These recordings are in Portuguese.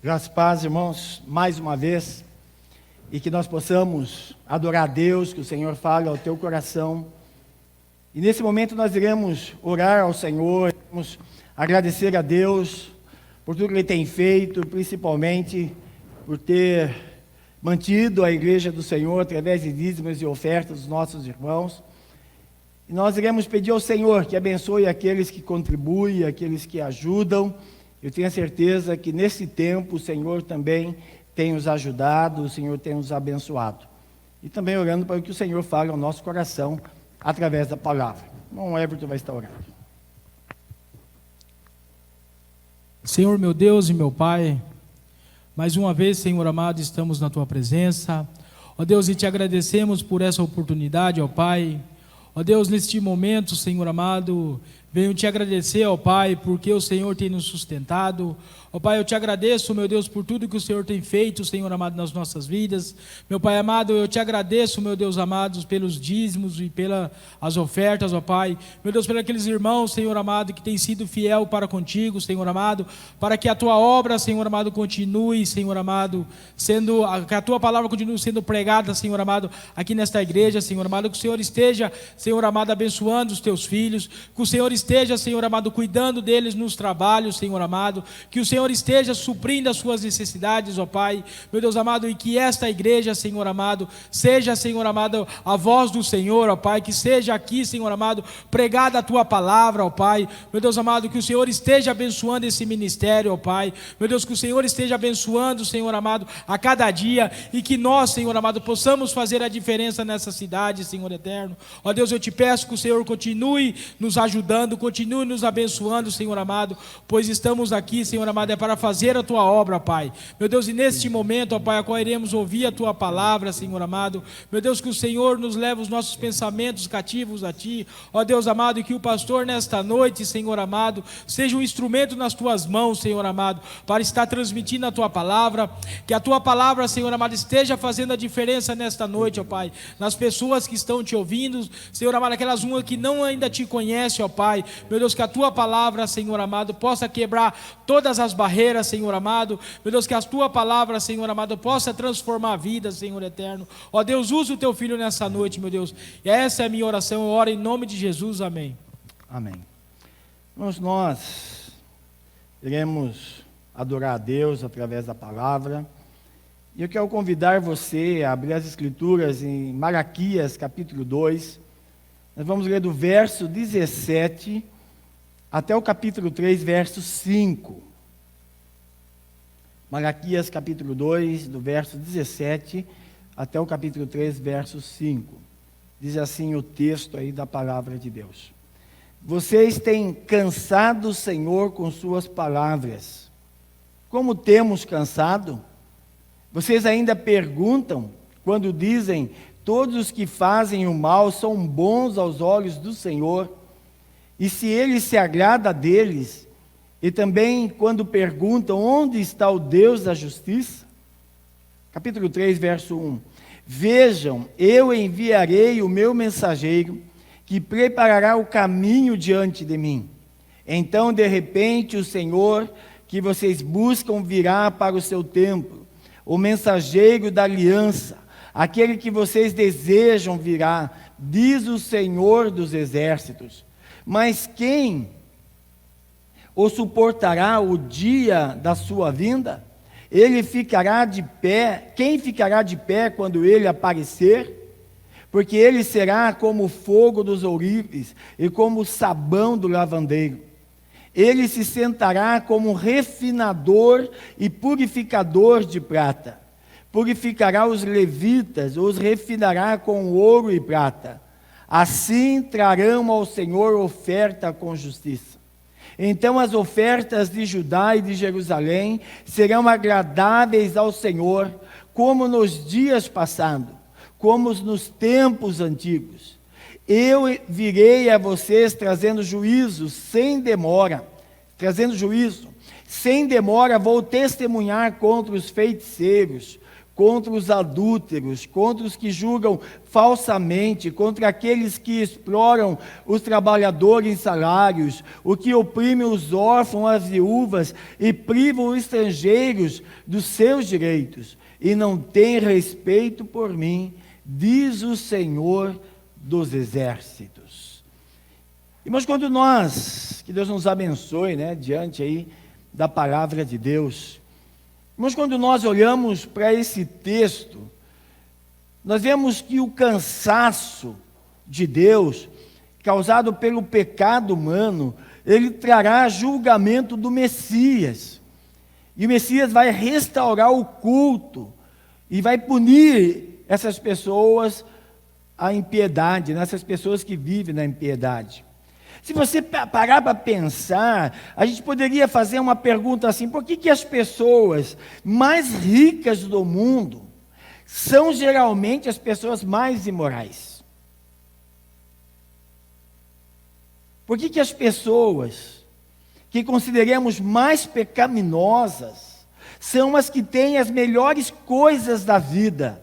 Graças e paz, irmãos, mais uma vez, e que nós possamos adorar a Deus, que o Senhor fale ao teu coração. E nesse momento nós iremos orar ao Senhor, iremos agradecer a Deus por tudo que Ele tem feito, principalmente por ter mantido a igreja do Senhor através de dízimos e ofertas dos nossos irmãos. E nós iremos pedir ao Senhor que abençoe aqueles que contribuem, aqueles que ajudam. Eu tenho a certeza que nesse tempo o Senhor também tem nos ajudado, o Senhor tem nos abençoado. E também orando para que o Senhor fale ao nosso coração através da palavra. O irmão Everton vai estar orando. Senhor meu Deus e meu Pai, mais uma vez, Senhor amado, estamos na Tua presença. Ó Deus, e te agradecemos por essa oportunidade, ó Pai. Ó Deus, neste momento, Senhor amado, venho te agradecer, ó Pai, porque o Senhor tem nos sustentado. Ó Pai, eu te agradeço, meu Deus, por tudo que o Senhor tem feito, Senhor amado, nas nossas vidas. Meu Pai amado, eu te agradeço, meu Deus amado, pelos dízimos e pelas ofertas, ó Pai. Meu Deus, pelos aqueles irmãos, Senhor amado, que têm sido fiel para contigo, Senhor amado, para que a tua obra, Senhor amado, continue, Senhor amado, que a tua palavra continue sendo pregada, Senhor amado, aqui nesta igreja, Senhor amado, que o Senhor esteja, Senhor amado, abençoando os teus filhos, que o Senhor esteja, Senhor amado, cuidando deles nos trabalhos, Senhor amado, que o Senhor esteja suprindo as suas necessidades, ó Pai, meu Deus amado, e que esta igreja, Senhor amado, seja, Senhor amado, a voz do Senhor, ó Pai, que seja aqui, Senhor amado, pregada a tua palavra, ó Pai, meu Deus amado, que o Senhor esteja abençoando esse ministério, ó Pai, meu Deus, que o Senhor esteja abençoando, Senhor amado, a cada dia, e que nós, Senhor amado, possamos fazer a diferença nessa cidade, Senhor eterno. Ó Deus, eu te peço que o Senhor continue nos ajudando, continue nos abençoando, Senhor amado, pois estamos aqui, Senhor amado, é para fazer a tua obra, Pai. Meu Deus, e neste momento, ó Pai, a qual iremos ouvir a tua palavra, Senhor amado, meu Deus, que o Senhor nos leve os nossos pensamentos cativos a ti, ó Deus amado, e que o pastor nesta noite, Senhor amado, seja um instrumento nas tuas mãos, Senhor amado, para estar transmitindo a tua palavra, que a tua palavra, Senhor amado, esteja fazendo a diferença nesta noite, ó Pai, nas pessoas que estão te ouvindo, Senhor amado, aquelas umas que não ainda te conhecem, ó Pai, meu Deus, que a tua palavra, Senhor amado, possa quebrar todas as barreiras, Senhor amado, meu Deus, que a tua palavra, Senhor amado, possa transformar a vida, Senhor eterno. Ó Deus, usa o teu filho nessa noite, meu Deus, e essa é a minha oração, eu oro em nome de Jesus, amém. Amém. Nós iremos adorar a Deus através da palavra, e eu quero convidar você a abrir as escrituras em Malaquias capítulo 2, nós vamos ler do verso 17 até o capítulo 3, verso 5. Malaquias capítulo 2, do verso 17 até o capítulo 3, verso 5. Diz assim o texto aí da palavra de Deus. Vocês têm cansado o Senhor com suas palavras. Como temos cansado? Vocês ainda perguntam, quando dizem, todos os que fazem o mal são bons aos olhos do Senhor, e se Ele se agrada deles, e também quando perguntam, onde está o Deus da justiça? Capítulo 3, verso 1. Vejam, eu enviarei o meu mensageiro, que preparará o caminho diante de mim. Então, de repente, o Senhor, que vocês buscam, virá para o seu templo. O mensageiro da aliança, aquele que vocês desejam virá, diz o Senhor dos exércitos. Mas quem o suportará o dia da sua vinda? Ele ficará de pé, quem ficará de pé quando ele aparecer? Porque ele será como o fogo dos ourives e como o sabão do lavandeiro. Ele se sentará como um refinador e purificador de prata. Purificará os levitas, os refinará com ouro e prata. Assim trarão ao Senhor oferta com justiça. Então as ofertas de Judá e de Jerusalém serão agradáveis ao Senhor, como nos dias passados, como nos tempos antigos. Eu virei a vocês trazendo juízo sem demora. Sem demora vou testemunhar contra os feiticeiros, contra os adúlteros, contra os que julgam falsamente, contra aqueles que exploram os trabalhadores em salários, o que oprime os órfãos, as viúvas e privam os estrangeiros dos seus direitos, e não tem respeito por mim, diz o Senhor dos Exércitos. Irmãos, quando nós, que Deus nos abençoe, diante aí da palavra de Deus, mas quando nós olhamos para esse texto, nós vemos que o cansaço de Deus, causado pelo pecado humano, ele trará julgamento do Messias. E o Messias vai restaurar o culto e vai punir essas pessoas a impiedade, essas pessoas que vivem na impiedade. Se você parar para pensar, a gente poderia fazer uma pergunta assim: por que as pessoas mais ricas do mundo são geralmente as pessoas mais imorais? Por que as pessoas que consideramos mais pecaminosas são as que têm as melhores coisas da vida?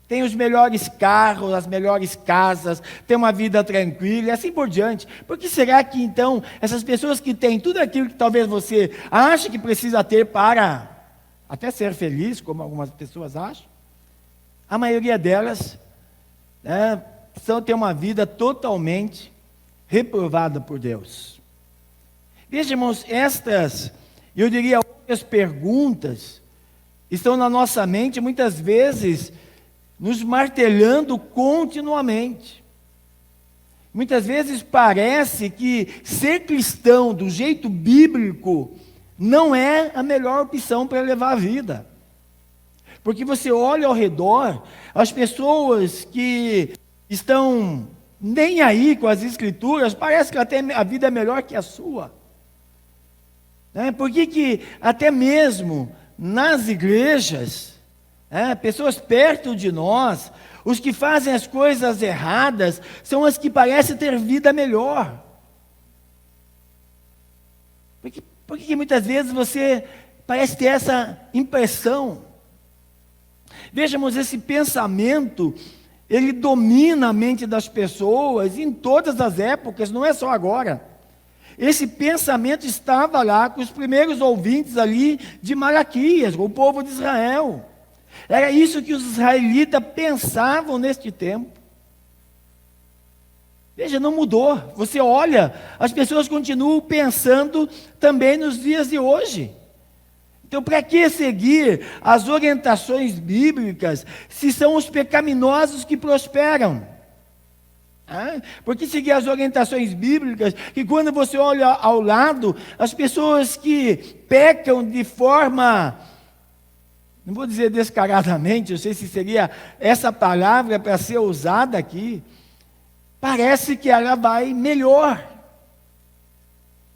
Tem os melhores carros, as melhores casas, tem uma vida tranquila e assim por diante. Por que será que então essas pessoas que têm tudo aquilo que talvez você ache que precisa ter para até ser feliz, como algumas pessoas acham, a maioria delas têm uma vida totalmente reprovada por Deus? Veja, irmãos, eu diria, outras perguntas estão na nossa mente muitas vezes, nos martelando continuamente. Muitas vezes parece que ser cristão do jeito bíblico não é a melhor opção para levar a vida. Porque você olha ao redor, as pessoas que estão nem aí com as Escrituras, parece que até a vida é melhor que a sua. Por que até mesmo nas igrejas, pessoas perto de nós, os que fazem as coisas erradas, são as que parecem ter vida melhor? Por que muitas vezes você parece ter essa impressão? Vejamos, esse pensamento, ele domina a mente das pessoas em todas as épocas, não é só agora. Esse pensamento estava lá com os primeiros ouvintes ali de Malaquias, com o povo de Israel. Era isso que os israelitas pensavam neste tempo. Veja, não mudou. Você olha, as pessoas continuam pensando também nos dias de hoje. Então, para que seguir as orientações bíblicas se são os pecaminosos que prosperam? Por que seguir as orientações bíblicas que quando você olha ao lado, as pessoas que pecam de forma, não vou dizer descaradamente, eu sei se seria essa palavra para ser usada aqui, parece que ela vai melhor.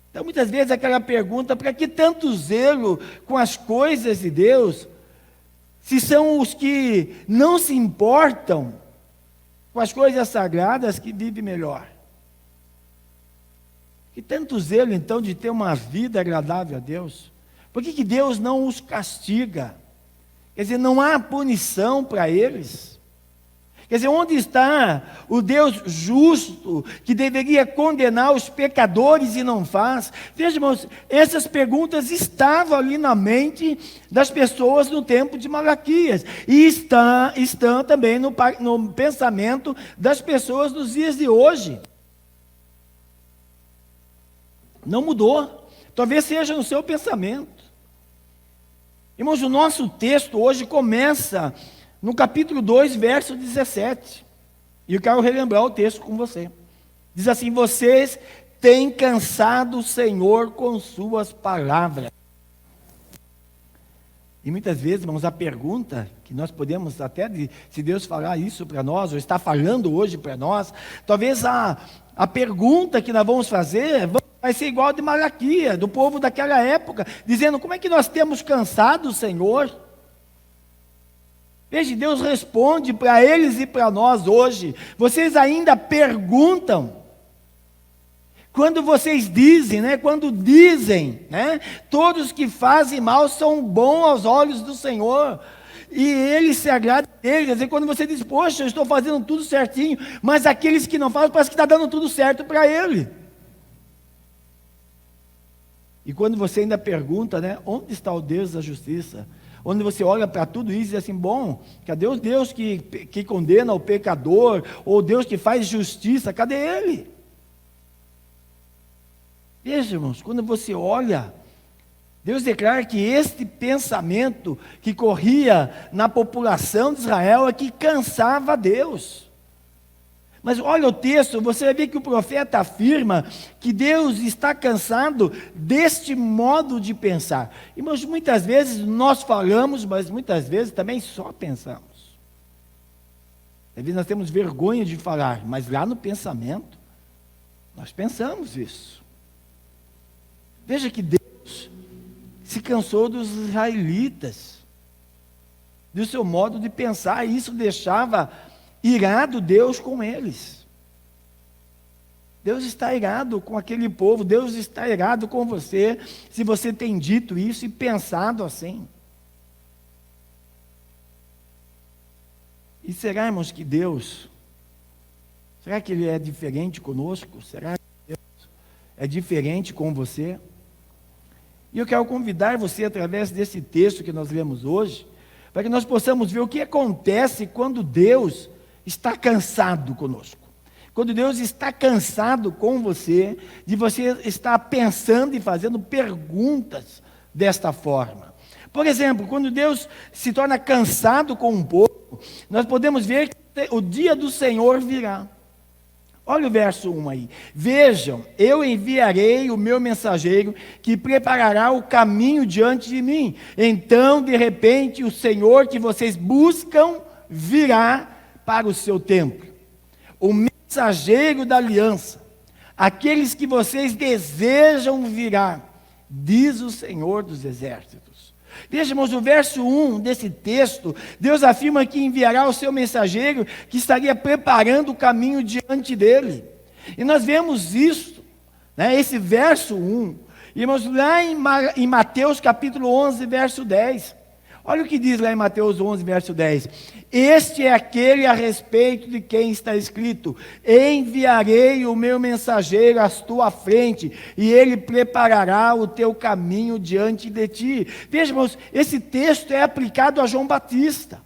Então, muitas vezes aquela pergunta: para que tanto zelo com as coisas de Deus, se são os que não se importam com as coisas sagradas que vivem melhor? Que tanto zelo então de ter uma vida agradável a Deus? Por que Deus não os castiga? Quer dizer, não há punição para eles? Quer dizer, onde está o Deus justo que deveria condenar os pecadores e não faz? Veja, irmãos, essas perguntas estavam ali na mente das pessoas no tempo de Malaquias e estão também no pensamento das pessoas nos dias de hoje. Não mudou, talvez seja no seu pensamento. Irmãos, o nosso texto hoje começa no capítulo 2, verso 17. E eu quero relembrar o texto com você. Diz assim: vocês têm cansado o Senhor com suas palavras. E muitas vezes, irmãos, a pergunta que nós podemos até, se Deus falar isso para nós, ou está falando hoje para nós, talvez a pergunta que nós vamos fazer vai ser igual a de Malaquias, do povo daquela época, dizendo: como é que nós temos cansado o Senhor? Veja, Deus responde para eles e para nós hoje. Vocês ainda perguntam. Quando vocês dizem, todos que fazem mal são bons aos olhos do Senhor. e ele se agrada dele. Quer dizer, quando você diz, poxa, eu estou fazendo tudo certinho, mas aqueles que não fazem, parece que está dando tudo certo para ele. E quando você ainda pergunta, né, onde está o Deus da justiça? Onde você olha para tudo isso e diz assim, bom, cadê o Deus que condena o pecador, ou Deus que faz justiça, cadê ele? Veja, irmãos, quando você olha, Deus declara que este pensamento que corria na população de Israel é que cansava Deus. Mas olha o texto, você vai ver que o profeta afirma que Deus está cansado deste modo de pensar. Irmãos, muitas vezes nós falamos, mas muitas vezes também só pensamos. Às vezes nós temos vergonha de falar, mas lá no pensamento, nós pensamos isso. Veja que Deus se cansou dos israelitas, do seu modo de pensar, e isso deixava irado Deus com eles. Deus está irado com aquele povo, Deus está irado com você, se você tem dito isso e pensado assim. E será, irmãos, que Deus, será que Ele é diferente conosco? Será que Deus é diferente com você? E eu quero convidar você, através desse texto que nós lemos hoje, para que nós possamos ver o que acontece quando Deus está cansado conosco. Quando Deus está cansado com você, de você estar pensando e fazendo perguntas desta forma. Por exemplo, quando Deus se torna cansado com um povo, nós podemos ver que o dia do Senhor virá. Olha o verso 1 aí. Vejam, eu enviarei o meu mensageiro que preparará o caminho diante de mim. Então, de repente, o Senhor que vocês buscam virá para o seu templo. O mensageiro da aliança, aqueles que vocês desejam virá, diz o Senhor dos exércitos. Veja, irmãos, no verso 1 desse texto, Deus afirma que enviará o seu mensageiro que estaria preparando o caminho diante dele. E nós vemos isso, né, esse verso 1, irmãos, lá em Mateus capítulo 11, verso 10. Olha o que diz lá em Mateus 11, verso 10. Este é aquele a respeito de quem está escrito: enviarei o meu mensageiro à tua frente, e ele preparará o teu caminho diante de ti. Veja, irmãos, esse texto é aplicado a João Batista.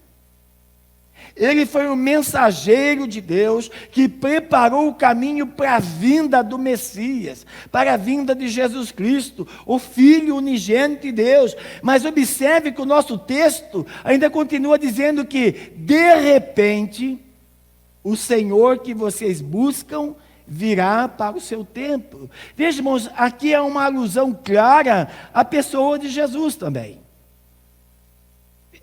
Ele foi o mensageiro de Deus que preparou o caminho para a vinda do Messias, para a vinda de Jesus Cristo, o Filho unigênito de Deus. Mas observe que o nosso texto ainda continua dizendo que, de repente, o Senhor que vocês buscam virá para o seu templo. Veja, irmãos, aqui é uma alusão clara à pessoa de Jesus também.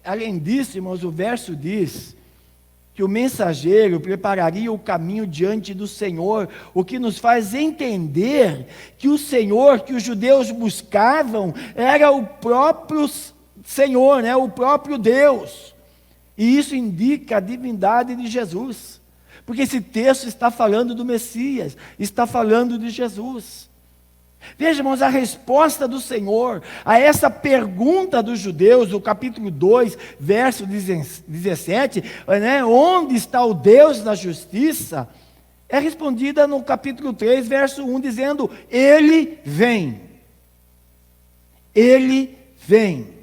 Além disso, irmãos, o verso diz que o mensageiro prepararia o caminho diante do Senhor, o que nos faz entender que o Senhor que os judeus buscavam era o próprio Senhor, né? O próprio Deus. E isso indica a divindade de Jesus, porque esse texto está falando do Messias, está falando de Jesus. Veja, irmãos, a resposta do Senhor a essa pergunta dos judeus, no capítulo 2, verso 17, né, onde está o Deus da justiça, é respondida no capítulo 3, verso 1, dizendo: Ele vem. Ele vem.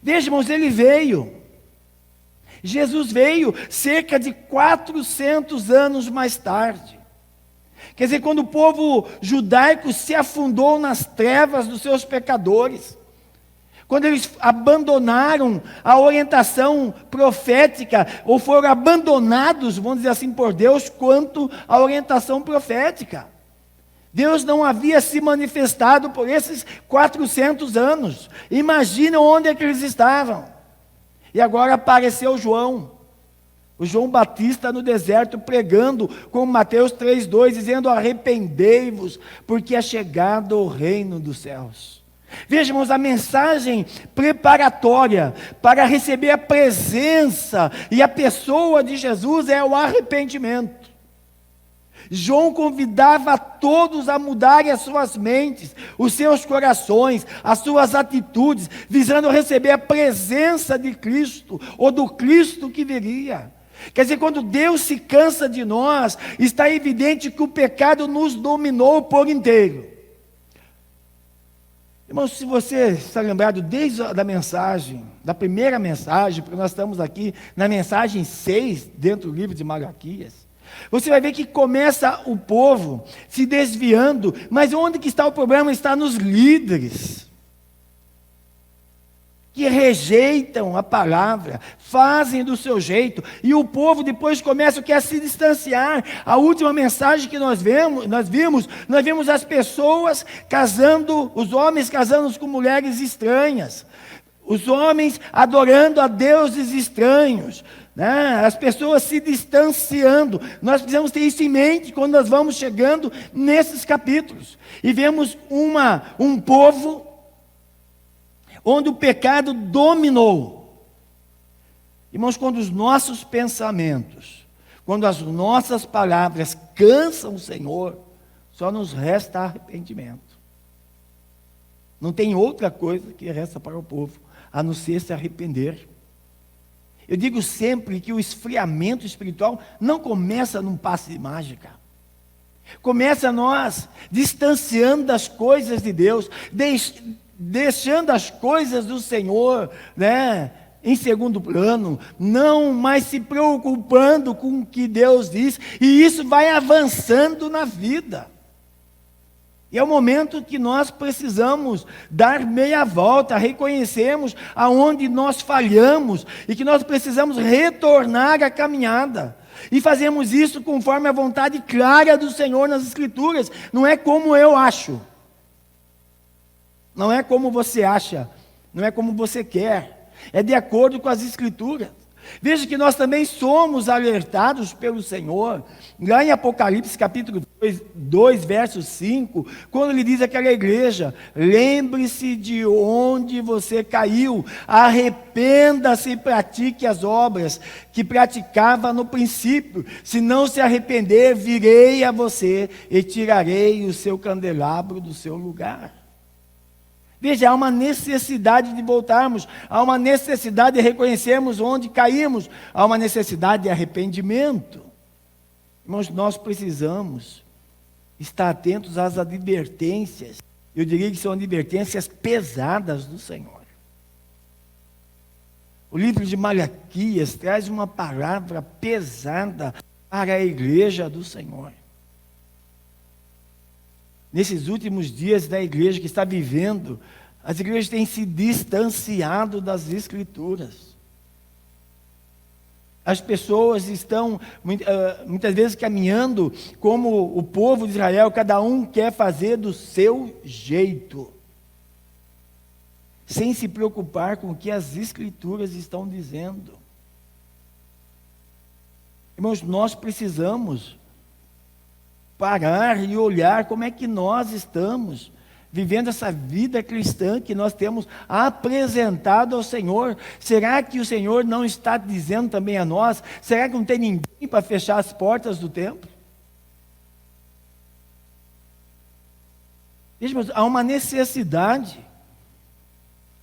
Veja, irmãos, Ele veio. Jesus veio cerca de 400 anos mais tarde. Quer dizer, quando o povo judaico se afundou nas trevas dos seus pecadores, quando eles abandonaram a orientação profética, ou foram abandonados, vamos dizer assim, por Deus, quanto à orientação profética. Deus não havia se manifestado por esses 400 anos. Imagina onde é que eles estavam. E agora apareceu João. O João Batista no deserto pregando, como Mateus 3,2, dizendo: arrependei-vos, porque é chegado o reino dos céus. Veja, irmãos, a mensagem preparatória para receber a presença e a pessoa de Jesus é o arrependimento. João convidava a todos a mudarem as suas mentes, os seus corações, as suas atitudes, visando receber a presença de Cristo, ou do Cristo que viria. Quer dizer, quando Deus se cansa de nós, está evidente que o pecado nos dominou por inteiro. Irmãos, se você está lembrado desde a mensagem, da primeira mensagem, porque nós estamos aqui na mensagem 6, dentro do livro de Malaquias, você vai ver que começa o povo se desviando, mas onde que está o problema? Está nos líderes, que rejeitam a palavra, fazem do seu jeito, e o povo depois começa a se distanciar. A última mensagem que nós vimos as pessoas casando, os homens casando com mulheres estranhas, os homens adorando a deuses estranhos, né? As pessoas se distanciando. Nós precisamos ter isso em mente quando nós vamos chegando nesses capítulos, e vemos um povo onde o pecado dominou. Irmãos, quando os nossos pensamentos, quando as nossas palavras cansam o Senhor, só nos resta arrependimento. Não tem outra coisa que resta para o povo, a não ser se arrepender. Eu digo sempre que o esfriamento espiritual não começa num passe de mágica. Começa nós distanciando das coisas de Deus, deixando as coisas do Senhor, né, em segundo plano, não mais se preocupando com o que Deus diz, e isso vai avançando na vida. E é o momento que nós precisamos dar meia volta, reconhecermos aonde nós falhamos, e que nós precisamos retornar à caminhada. E fazemos isso conforme a vontade clara do Senhor nas Escrituras, não é como eu acho. Não é como você acha, não é como você quer, é de acordo com as Escrituras. Veja que nós também somos alertados pelo Senhor, lá em Apocalipse capítulo 2, verso 5, quando ele diz àquela igreja: lembre-se de onde você caiu, arrependa-se e pratique as obras que praticava no princípio. Se não se arrepender, virei a você e tirarei o seu candelabro do seu lugar. Veja, há uma necessidade de voltarmos, há uma necessidade de reconhecermos onde caímos, há uma necessidade de arrependimento. Irmãos, nós precisamos estar atentos às advertências, eu diria que são advertências pesadas do Senhor. O livro de Malaquias traz uma palavra pesada para a igreja do Senhor. Nesses últimos dias da igreja que está vivendo, as igrejas têm se distanciado das Escrituras. As pessoas estão, muitas vezes, caminhando como o povo de Israel, cada um quer fazer do seu jeito, sem se preocupar com o que as Escrituras estão dizendo. Irmãos, nós precisamos parar e olhar como é que nós estamos vivendo essa vida cristã que nós temos apresentado ao Senhor. Será que o Senhor não está dizendo também a nós? Será que não tem ninguém para fechar as portas do templo? Veja, há uma necessidade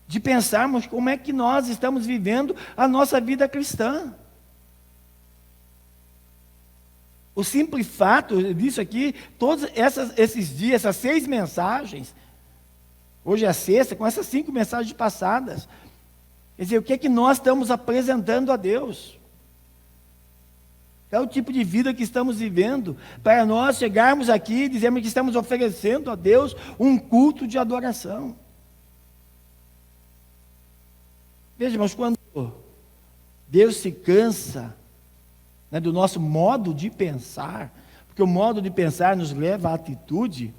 de pensarmos como é que nós estamos vivendo a nossa vida cristã. O simples fato disso aqui, todos esses dias, essas 6 mensagens, hoje é a sexta, com essas 5 mensagens passadas, quer dizer, o que é que nós estamos apresentando a Deus? É o tipo de vida que estamos vivendo, para nós chegarmos aqui e dizermos que estamos oferecendo a Deus um culto de adoração. Veja, mas quando Deus se cansa, né, do nosso modo de pensar, porque o modo de pensar nos leva à atitude,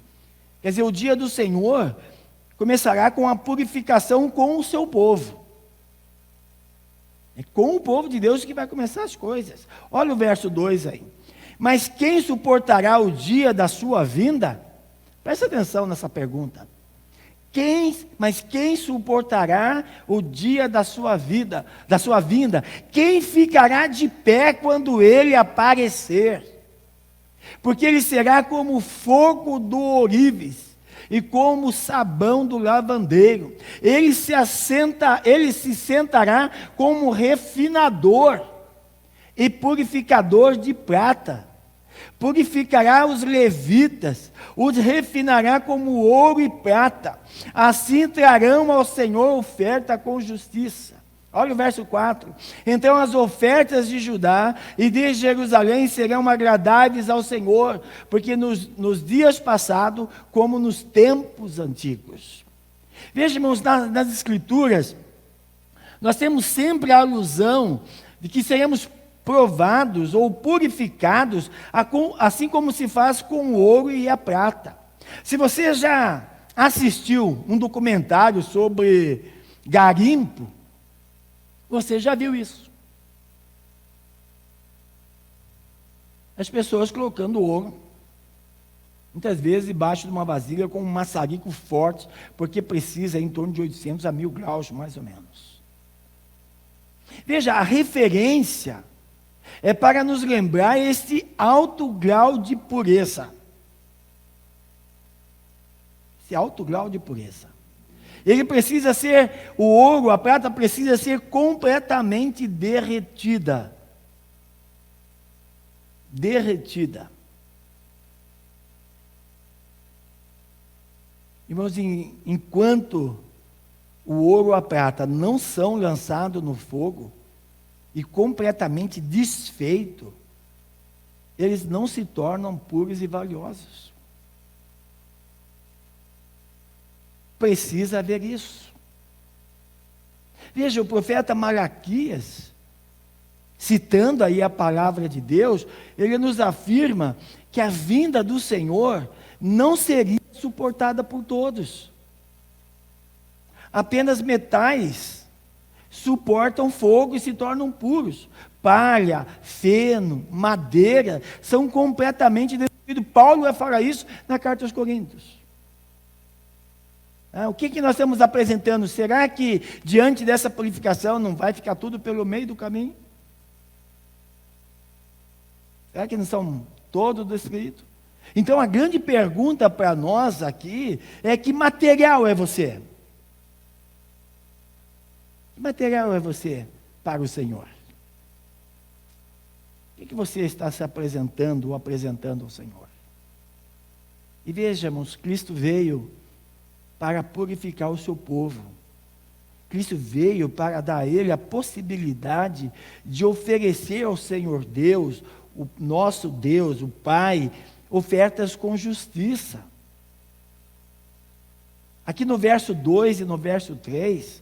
quer dizer, o dia do Senhor começará com a purificação com o seu povo. É com o povo de Deus que vai começar as coisas. Olha o verso 2 aí. Mas quem suportará o dia da sua vinda? Presta atenção nessa pergunta. Mas quem suportará o dia da sua vinda? Quem ficará de pé quando ele aparecer? porque ele será como o fogo do ourives e como o sabão do lavandeiro. Ele se sentará como refinador e purificador de prata. Purificará os levitas, os refinará como ouro e prata. Assim trarão ao Senhor oferta com justiça. Olha o verso 4. Então as ofertas de Judá e de Jerusalém serão agradáveis ao Senhor, porque nos dias passados, como nos tempos antigos. Veja, irmãos, nas Escrituras, nós temos sempre a alusão de que seremos provados ou purificados, assim como se faz com o ouro e a prata. Se você já assistiu um documentário sobre garimpo, você já viu isso. As pessoas colocando ouro, muitas vezes debaixo de uma vasilha com um maçarico forte, porque precisa em torno de 800 a 1000 graus, mais ou menos. Veja, a referência é para nos lembrar este alto grau de pureza. Esse alto grau de pureza. Ele precisa ser, o ouro, a prata precisa ser completamente derretida. Derretida. Irmãos, enquanto o ouro ou a prata não são lançados no fogo e completamente desfeitos, eles não se tornam puros e valiosos. Precisa haver isso. Veja, o profeta Malaquias, citando aí a palavra de Deus, ele nos afirma que a vinda do Senhor não seria suportada por todos. Apenas metais suportam fogo e se tornam puros. Palha, feno, madeira são completamente destruídos. Paulo vai falar isso na carta aos Coríntios. O que nós estamos apresentando? Será que diante dessa purificação não vai ficar tudo pelo meio do caminho? Será que não são todos destruídos? Então a grande pergunta para nós aqui é: que material é você? Que material é você para o Senhor? O que você está se apresentando ou apresentando ao Senhor? E vejamos, Cristo veio para purificar o seu povo. Cristo veio para dar a ele a possibilidade de oferecer ao Senhor Deus, o nosso Deus, o Pai, ofertas com justiça. Aqui no verso 2 e no verso 3,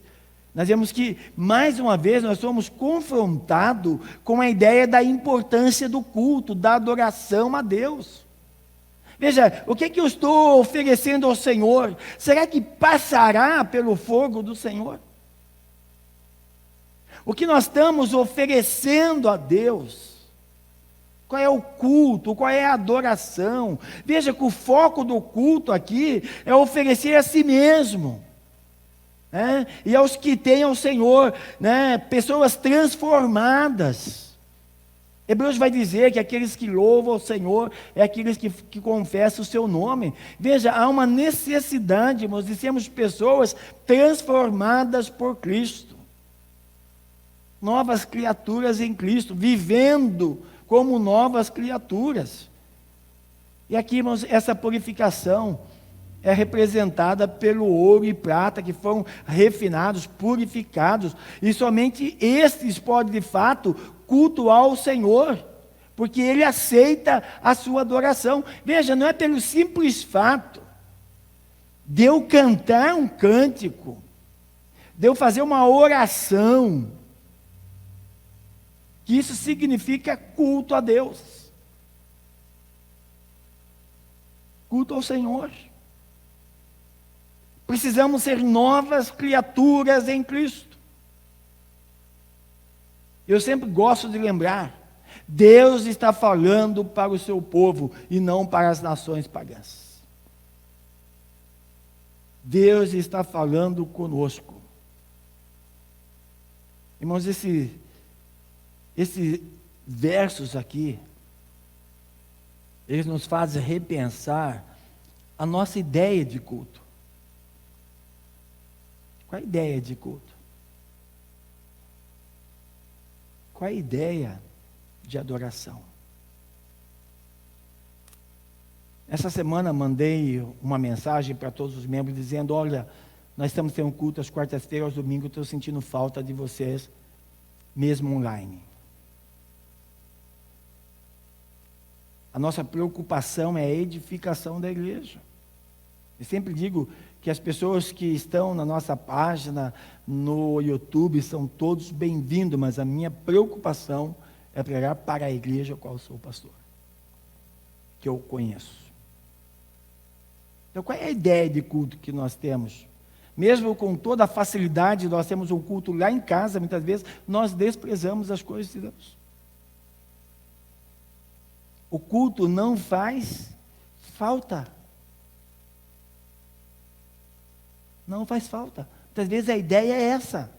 nós vemos que, mais uma vez, nós somos confrontados com a ideia da importância do culto, da adoração a Deus. Veja, o que eu estou oferecendo ao Senhor? Será que passará pelo fogo do Senhor? O que nós estamos oferecendo a Deus? Qual é o culto? Qual é a adoração? Veja que o foco do culto aqui é oferecer a si mesmo, né? E aos que têm ao Senhor, né? Pessoas transformadas. Hebreus vai dizer que aqueles que louvam ao Senhor é aqueles que confessam o seu nome. Veja, há uma necessidade, irmãos, de sermos pessoas transformadas por Cristo. Novas criaturas em Cristo, vivendo como novas criaturas. E aqui, irmãos, essa purificação é representada pelo ouro e prata, que foram refinados, purificados, e somente estes podem, de fato, cultuar o Senhor, porque Ele aceita a sua adoração. Veja, não é pelo simples fato de eu cantar um cântico, de eu fazer uma oração, que isso significa culto a Deus, culto ao Senhor. Precisamos ser novas criaturas em Cristo. Eu sempre gosto de lembrar, Deus está falando para o seu povo e não para as nações pagãs. Deus está falando conosco. Irmãos, esses versos aqui, eles nos fazem repensar a nossa ideia de culto. Qual a ideia de culto? Qual a ideia de adoração? Essa semana mandei uma mensagem para todos os membros dizendo: olha, nós estamos tendo culto às quartas-feiras, aos domingos, estou sentindo falta de vocês, mesmo online. A nossa preocupação é a edificação da igreja. Eu sempre digo que as pessoas que estão na nossa página, no YouTube, são todos bem-vindos, mas a minha preocupação é pregar para a igreja a qual sou pastor, que eu conheço. Então, qual é a ideia de culto que nós temos? Mesmo com toda a facilidade, nós temos um culto lá em casa, muitas vezes, nós desprezamos as coisas de Deus. O culto não faz falta. Não faz falta. Muitas vezes a ideia é essa.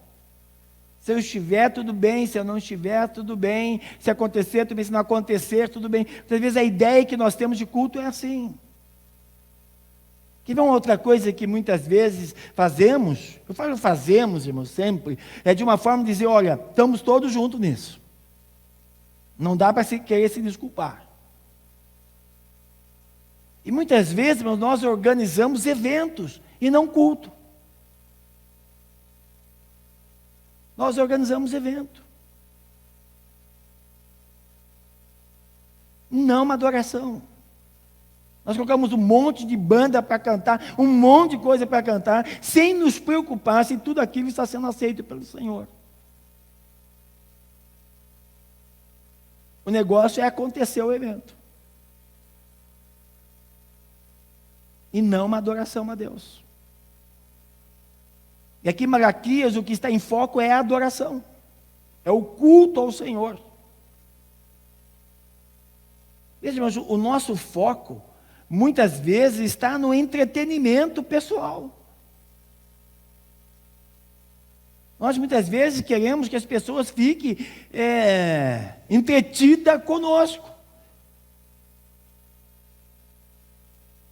Se eu estiver, tudo bem. Se eu não estiver, tudo bem. Se acontecer, tudo bem. Se não acontecer, tudo bem. Muitas vezes a ideia que nós temos de culto é assim. Que uma outra coisa que muitas vezes fazemos, eu falo fazemos, irmãos, sempre, é de uma forma de dizer: olha, estamos todos juntos nisso. Não dá para querer se desculpar. E muitas vezes, irmãos, nós organizamos eventos e não culto. Nós organizamos evento. Não uma adoração. Nós colocamos um monte de banda para cantar, um monte de coisa para cantar, sem nos preocupar se tudo aquilo está sendo aceito pelo Senhor. O negócio é acontecer o evento. E não uma adoração a Deus. E aqui em Malaquias, o que está em foco é a adoração. É o culto ao Senhor. Veja, mas o nosso foco, muitas vezes, está no entretenimento pessoal. Nós, muitas vezes, queremos que as pessoas fiquem entretidas conosco.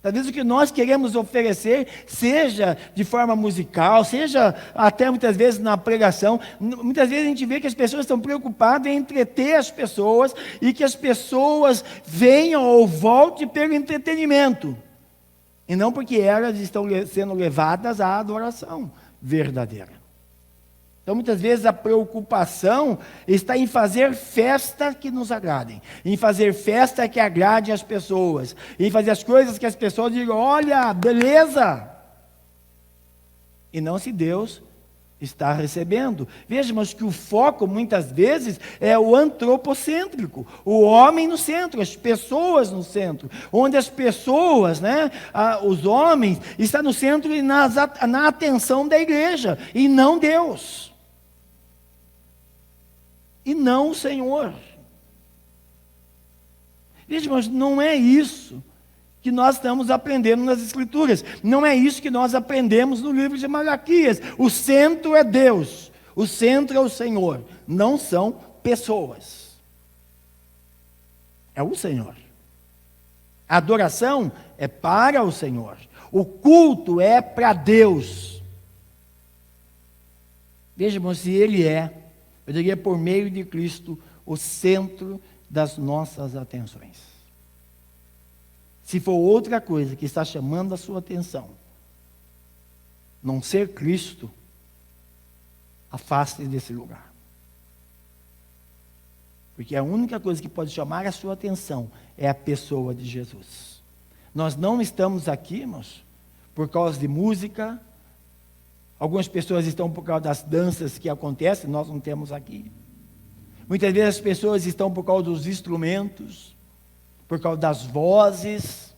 Talvez o que nós queremos oferecer, seja de forma musical, seja até muitas vezes na pregação, muitas vezes a gente vê que as pessoas estão preocupadas em entreter as pessoas e que as pessoas venham ou voltem pelo entretenimento, e não porque elas estão sendo levadas à adoração verdadeira. Então, muitas vezes a preocupação está em fazer festa que nos agradem, em fazer festa que agrade as pessoas, em fazer as coisas que as pessoas digam: olha, beleza. E não se Deus está recebendo. Veja, mas que o foco muitas vezes é o antropocêntrico, o homem no centro, as pessoas no centro, onde as pessoas, os homens, estão no centro e na atenção da igreja, e não Deus. E não o Senhor. Veja, mas não é isso que nós estamos aprendendo nas Escrituras. Não é isso que nós aprendemos no livro de Malaquias. O centro é Deus. O centro é o Senhor. Não são pessoas. É o Senhor. A adoração é para o Senhor. O culto é para Deus. Veja, irmão, se Ele é, eu diria, por meio de Cristo, o centro das nossas atenções. Se for outra coisa que está chamando a sua atenção, não ser Cristo, afaste desse lugar. Porque a única coisa que pode chamar a sua atenção é a pessoa de Jesus. Nós não estamos aqui, irmãos, por causa de música. Algumas pessoas estão por causa das danças que acontecem, nós não temos aqui. Muitas vezes as pessoas estão por causa dos instrumentos, por causa das vozes.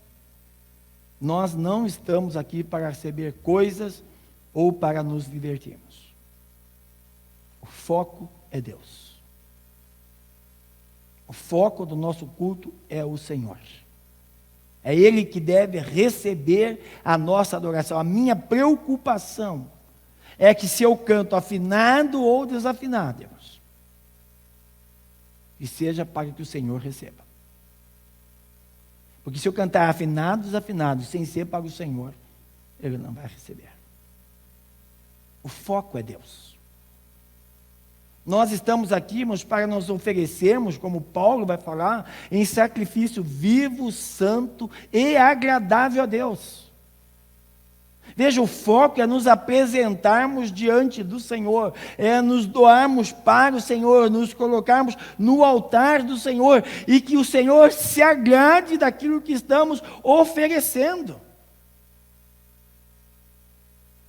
Nós não estamos aqui para receber coisas ou para nos divertirmos. O foco é Deus. O foco do nosso culto é o Senhor. É Ele que deve receber a nossa adoração. A minha preocupação é que se eu canto afinado ou desafinado, irmãos, que seja para que o Senhor receba. Porque se eu cantar afinados, sem ser para o Senhor, ele não vai receber. O foco é Deus. Nós estamos aqui, irmãos, para nos oferecermos, como Paulo vai falar, em sacrifício vivo, santo e agradável a Deus. Veja, o foco é nos apresentarmos diante do Senhor, é nos doarmos para o Senhor, nos colocarmos no altar do Senhor, e que o Senhor se agrade daquilo que estamos oferecendo.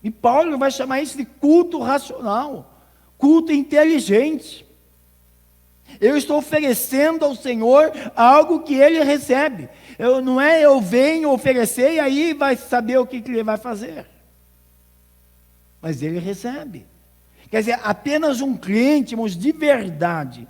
E Paulo vai chamar isso de culto racional, culto inteligente. Eu estou oferecendo ao Senhor algo que Ele recebe. Não é eu venho oferecer e aí vai saber o que Ele vai fazer. Mas Ele recebe. Quer dizer, apenas um crente, irmãos, de verdade,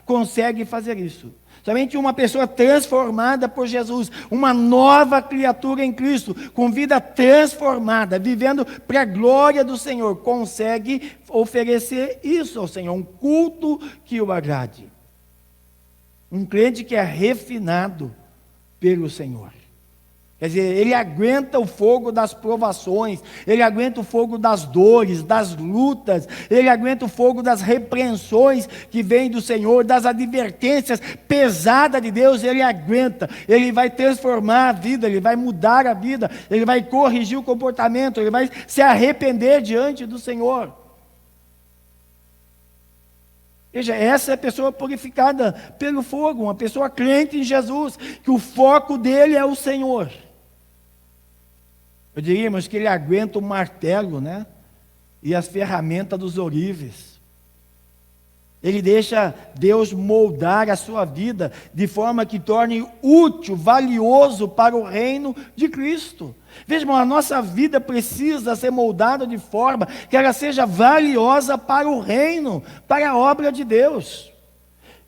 consegue fazer isso. Somente uma pessoa transformada por Jesus, uma nova criatura em Cristo, com vida transformada, vivendo para a glória do Senhor, consegue oferecer isso ao Senhor, um culto que o agrade. Um crente que é refinado pelo Senhor. Quer dizer, ele aguenta o fogo das provações, ele aguenta o fogo das dores, das lutas, ele aguenta o fogo das repreensões que vêm do Senhor, das advertências pesadas de Deus, ele aguenta, ele vai transformar a vida, ele vai mudar a vida, ele vai corrigir o comportamento, ele vai se arrepender diante do Senhor. Veja, essa é a pessoa purificada pelo fogo, uma pessoa crente em Jesus, que o foco dele é o Senhor. Eu diria, irmãos, que ele aguenta o martelo, né? E as ferramentas dos ourives. Ele deixa Deus moldar a sua vida de forma que torne útil, valioso para o reino de Cristo. Veja, irmão, a nossa vida precisa ser moldada de forma que ela seja valiosa para o reino, para a obra de Deus.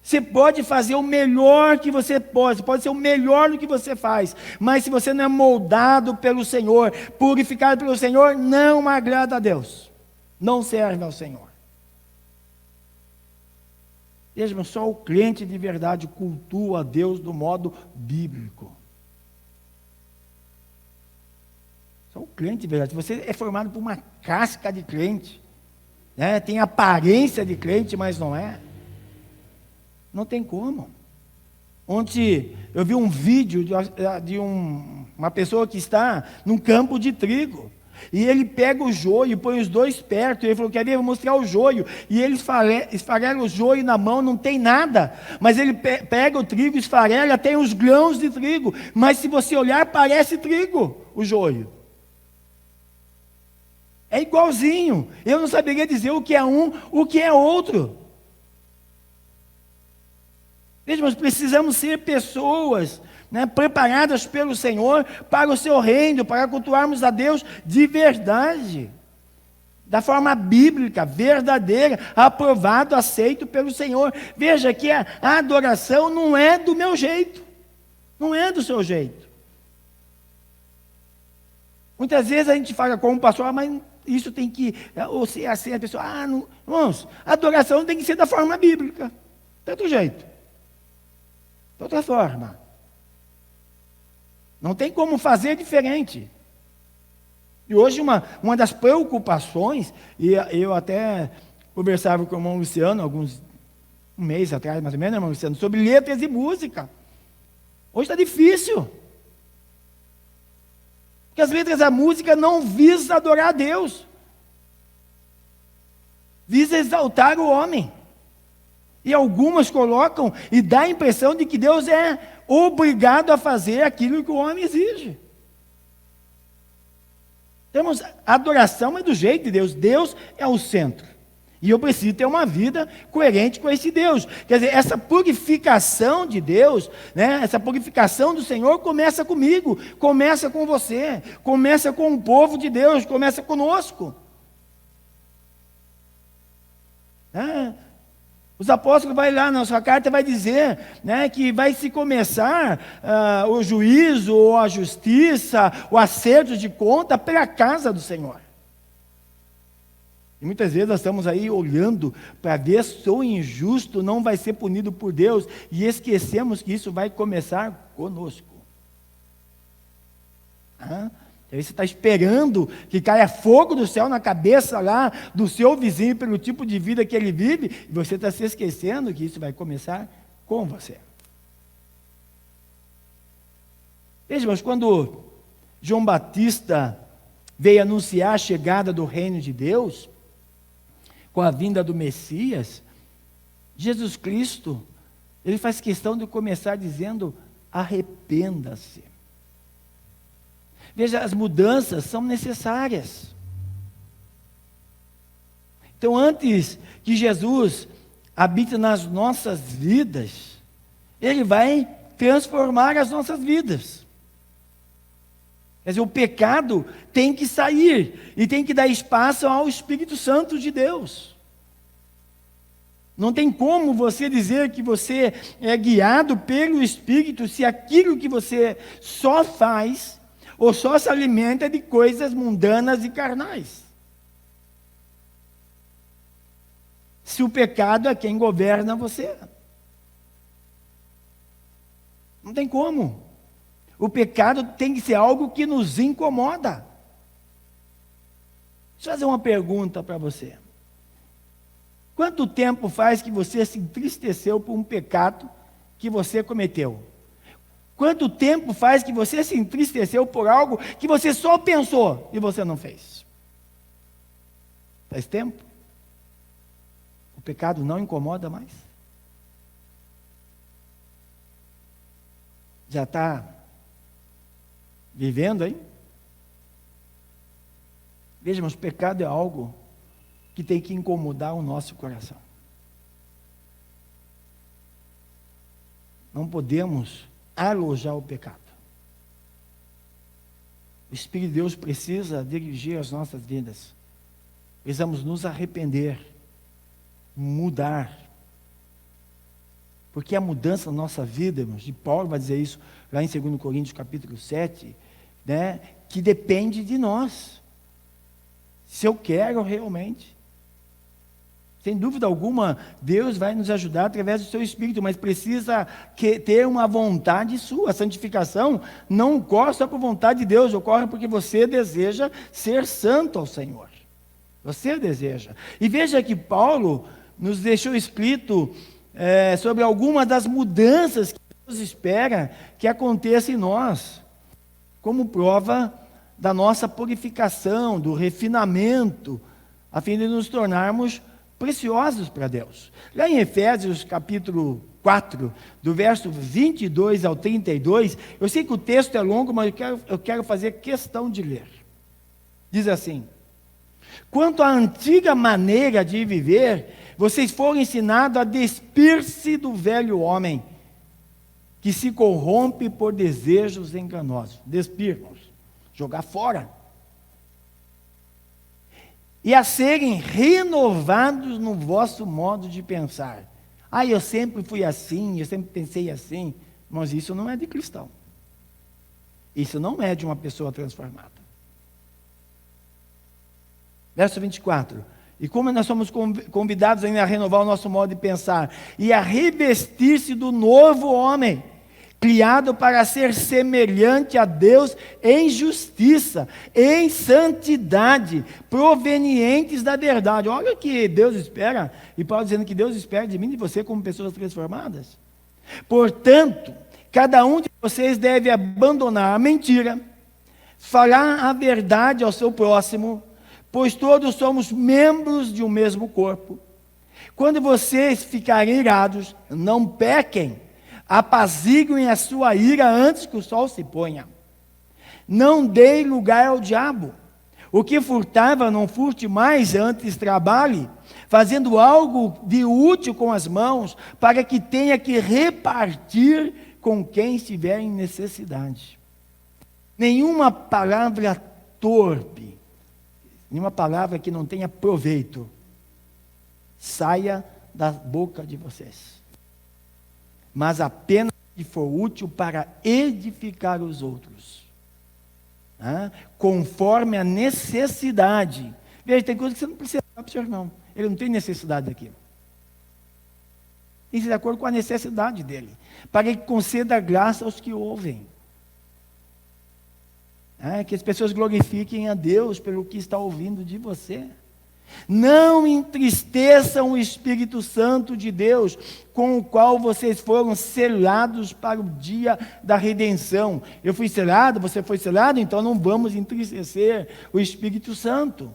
Você pode fazer o melhor que você pode ser o melhor do que você faz, mas se você não é moldado pelo Senhor, purificado pelo Senhor, não agrada a Deus, não serve ao Senhor. Veja, só o crente de verdade cultua a Deus do modo bíblico. Só o crente de verdade. Você é formado por uma casca de crente, né? Tem aparência de crente, mas não é. Não tem como. Ontem eu vi um vídeo de uma pessoa que está num campo de trigo. E ele pega o joio e põe os dois perto. E ele falou, quer ver, eu vou mostrar o joio. E ele esfarela o joio na mão, não tem nada. Mas ele pega o trigo, esfarela, tem os grãos de trigo. Mas se você olhar, parece trigo, o joio. É igualzinho. Eu não saberia dizer o que é um, o que é outro. Veja, nós precisamos ser pessoas, né, preparadas pelo Senhor para o seu reino, para cultuarmos a Deus de verdade, da forma bíblica, verdadeira, aprovado, aceito pelo Senhor. Veja que a adoração não é do meu jeito, não é do seu jeito. Muitas vezes a gente fala como pastor, mas isso tem que, ou ser assim, a pessoa, não, irmãos, a adoração tem que ser da forma bíblica, de outro jeito. De outra forma. Não tem como fazer diferente. E hoje uma das preocupações, e eu até conversava com o irmão Luciano, um mês atrás, mais ou menos, irmão Luciano, sobre letras e música. Hoje está difícil. Porque as letras da música não visam adorar a Deus. Visa exaltar o homem. E algumas colocam e dá a impressão de que Deus é obrigado a fazer aquilo que o homem exige. Temos adoração é do jeito de Deus. Deus é o centro. E eu preciso ter uma vida coerente com esse Deus. Quer dizer, essa purificação de Deus, né, essa purificação do Senhor começa comigo, começa com você, começa com o povo de Deus, começa conosco. Os apóstolos vai lá na sua carta, vai dizer, né, que vai se começar o juízo, ou a justiça, o acerto de conta pela casa do Senhor. E muitas vezes nós estamos aí olhando para ver se o injusto não vai ser punido por Deus e esquecemos que isso vai começar conosco. Aí você está esperando que caia fogo do céu na cabeça lá do seu vizinho pelo tipo de vida que ele vive, e você está se esquecendo que isso vai começar com você. Veja, mas quando João Batista veio anunciar a chegada do reino de Deus, com a vinda do Messias, Jesus Cristo, ele faz questão de começar dizendo: arrependa-se. Veja, as mudanças são necessárias. Então, antes que Jesus habite nas nossas vidas, Ele vai transformar as nossas vidas. Quer dizer, o pecado tem que sair e tem que dar espaço ao Espírito Santo de Deus. Não tem como você dizer que você é guiado pelo Espírito se aquilo que você só faz ou só se alimenta de coisas mundanas e carnais. Se o pecado é quem governa você. Não tem como. O pecado tem que ser algo que nos incomoda. Deixa eu fazer uma pergunta para você. Quanto tempo faz que você se entristeceu por um pecado que você cometeu? Quanto tempo faz que você se entristeceu por algo que você só pensou e você não fez? Faz tempo? O pecado não incomoda mais? Já está vivendo aí? Veja, mas o pecado é algo que tem que incomodar o nosso coração. Não podemos alojar o pecado. O Espírito de Deus precisa dirigir as nossas vidas. Precisamos nos arrepender, mudar. Porque a mudança na nossa vida, irmãos, e Paulo vai dizer isso lá em 2 Coríntios capítulo 7, né, que depende de nós. Se eu quero realmente. Sem dúvida alguma, Deus vai nos ajudar através do seu Espírito, mas precisa ter uma vontade sua. A santificação não ocorre só por vontade de Deus, ocorre porque você deseja ser santo ao Senhor. Você deseja. E veja que Paulo nos deixou escrito sobre algumas das mudanças que Deus espera que aconteça em nós, como prova da nossa purificação, do refinamento, a fim de nos tornarmos preciosos para Deus. Lá em Efésios capítulo 4, do verso 22 ao 32, eu sei que o texto é longo, mas eu quero fazer questão de ler. Diz assim: quanto à antiga maneira de viver, vocês foram ensinados a despir-se do velho homem, que se corrompe por desejos enganosos. Despir-nos, jogar fora. E a serem renovados no vosso modo de pensar. Eu sempre fui assim, eu sempre pensei assim. Mas isso não é de cristão. Isso não é de uma pessoa transformada. Verso 24. E como nós somos convidados ainda a renovar o nosso modo de pensar, e a revestir-se do novo homem, criado para ser semelhante a Deus em justiça, em santidade, provenientes da verdade. Olha o que Deus espera, e Paulo dizendo que Deus espera de mim e de você como pessoas transformadas. Portanto, cada um de vocês deve abandonar a mentira, falar a verdade ao seu próximo, pois todos somos membros de um mesmo corpo. Quando vocês ficarem irados, não pequem, apaziguem a sua ira antes que o sol se ponha. Não deem lugar ao diabo. O que furtava, não furte mais, antes trabalhe, fazendo algo de útil com as mãos, para que tenha que repartir com quem estiver em necessidade. Nenhuma palavra torpe, nenhuma palavra que não tenha proveito, saia da boca de vocês, mas apenas que for útil para edificar os outros, conforme a necessidade. Veja, tem coisas que você não precisa Não, para o senhor não. Ele não tem necessidade daquilo. Tem que ser de acordo com a necessidade dele, para que conceda graça aos que ouvem. Que as pessoas glorifiquem a Deus pelo que está ouvindo de você. Não entristeçam o Espírito Santo de Deus, com o qual vocês foram selados para o dia da redenção. Eu fui selado, você foi selado, então não vamos entristecer o Espírito Santo.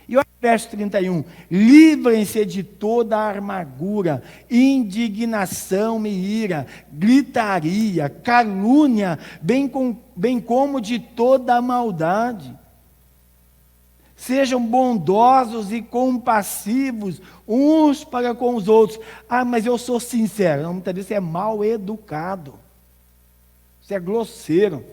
E olha o verso 31, livrem-se de toda a amargura, indignação e ira, gritaria, calúnia, bem como de toda a maldade. Sejam bondosos e compassivos uns para com os outros. Mas eu sou sincero, não, muitas vezes você é mal educado, você é grosseiro.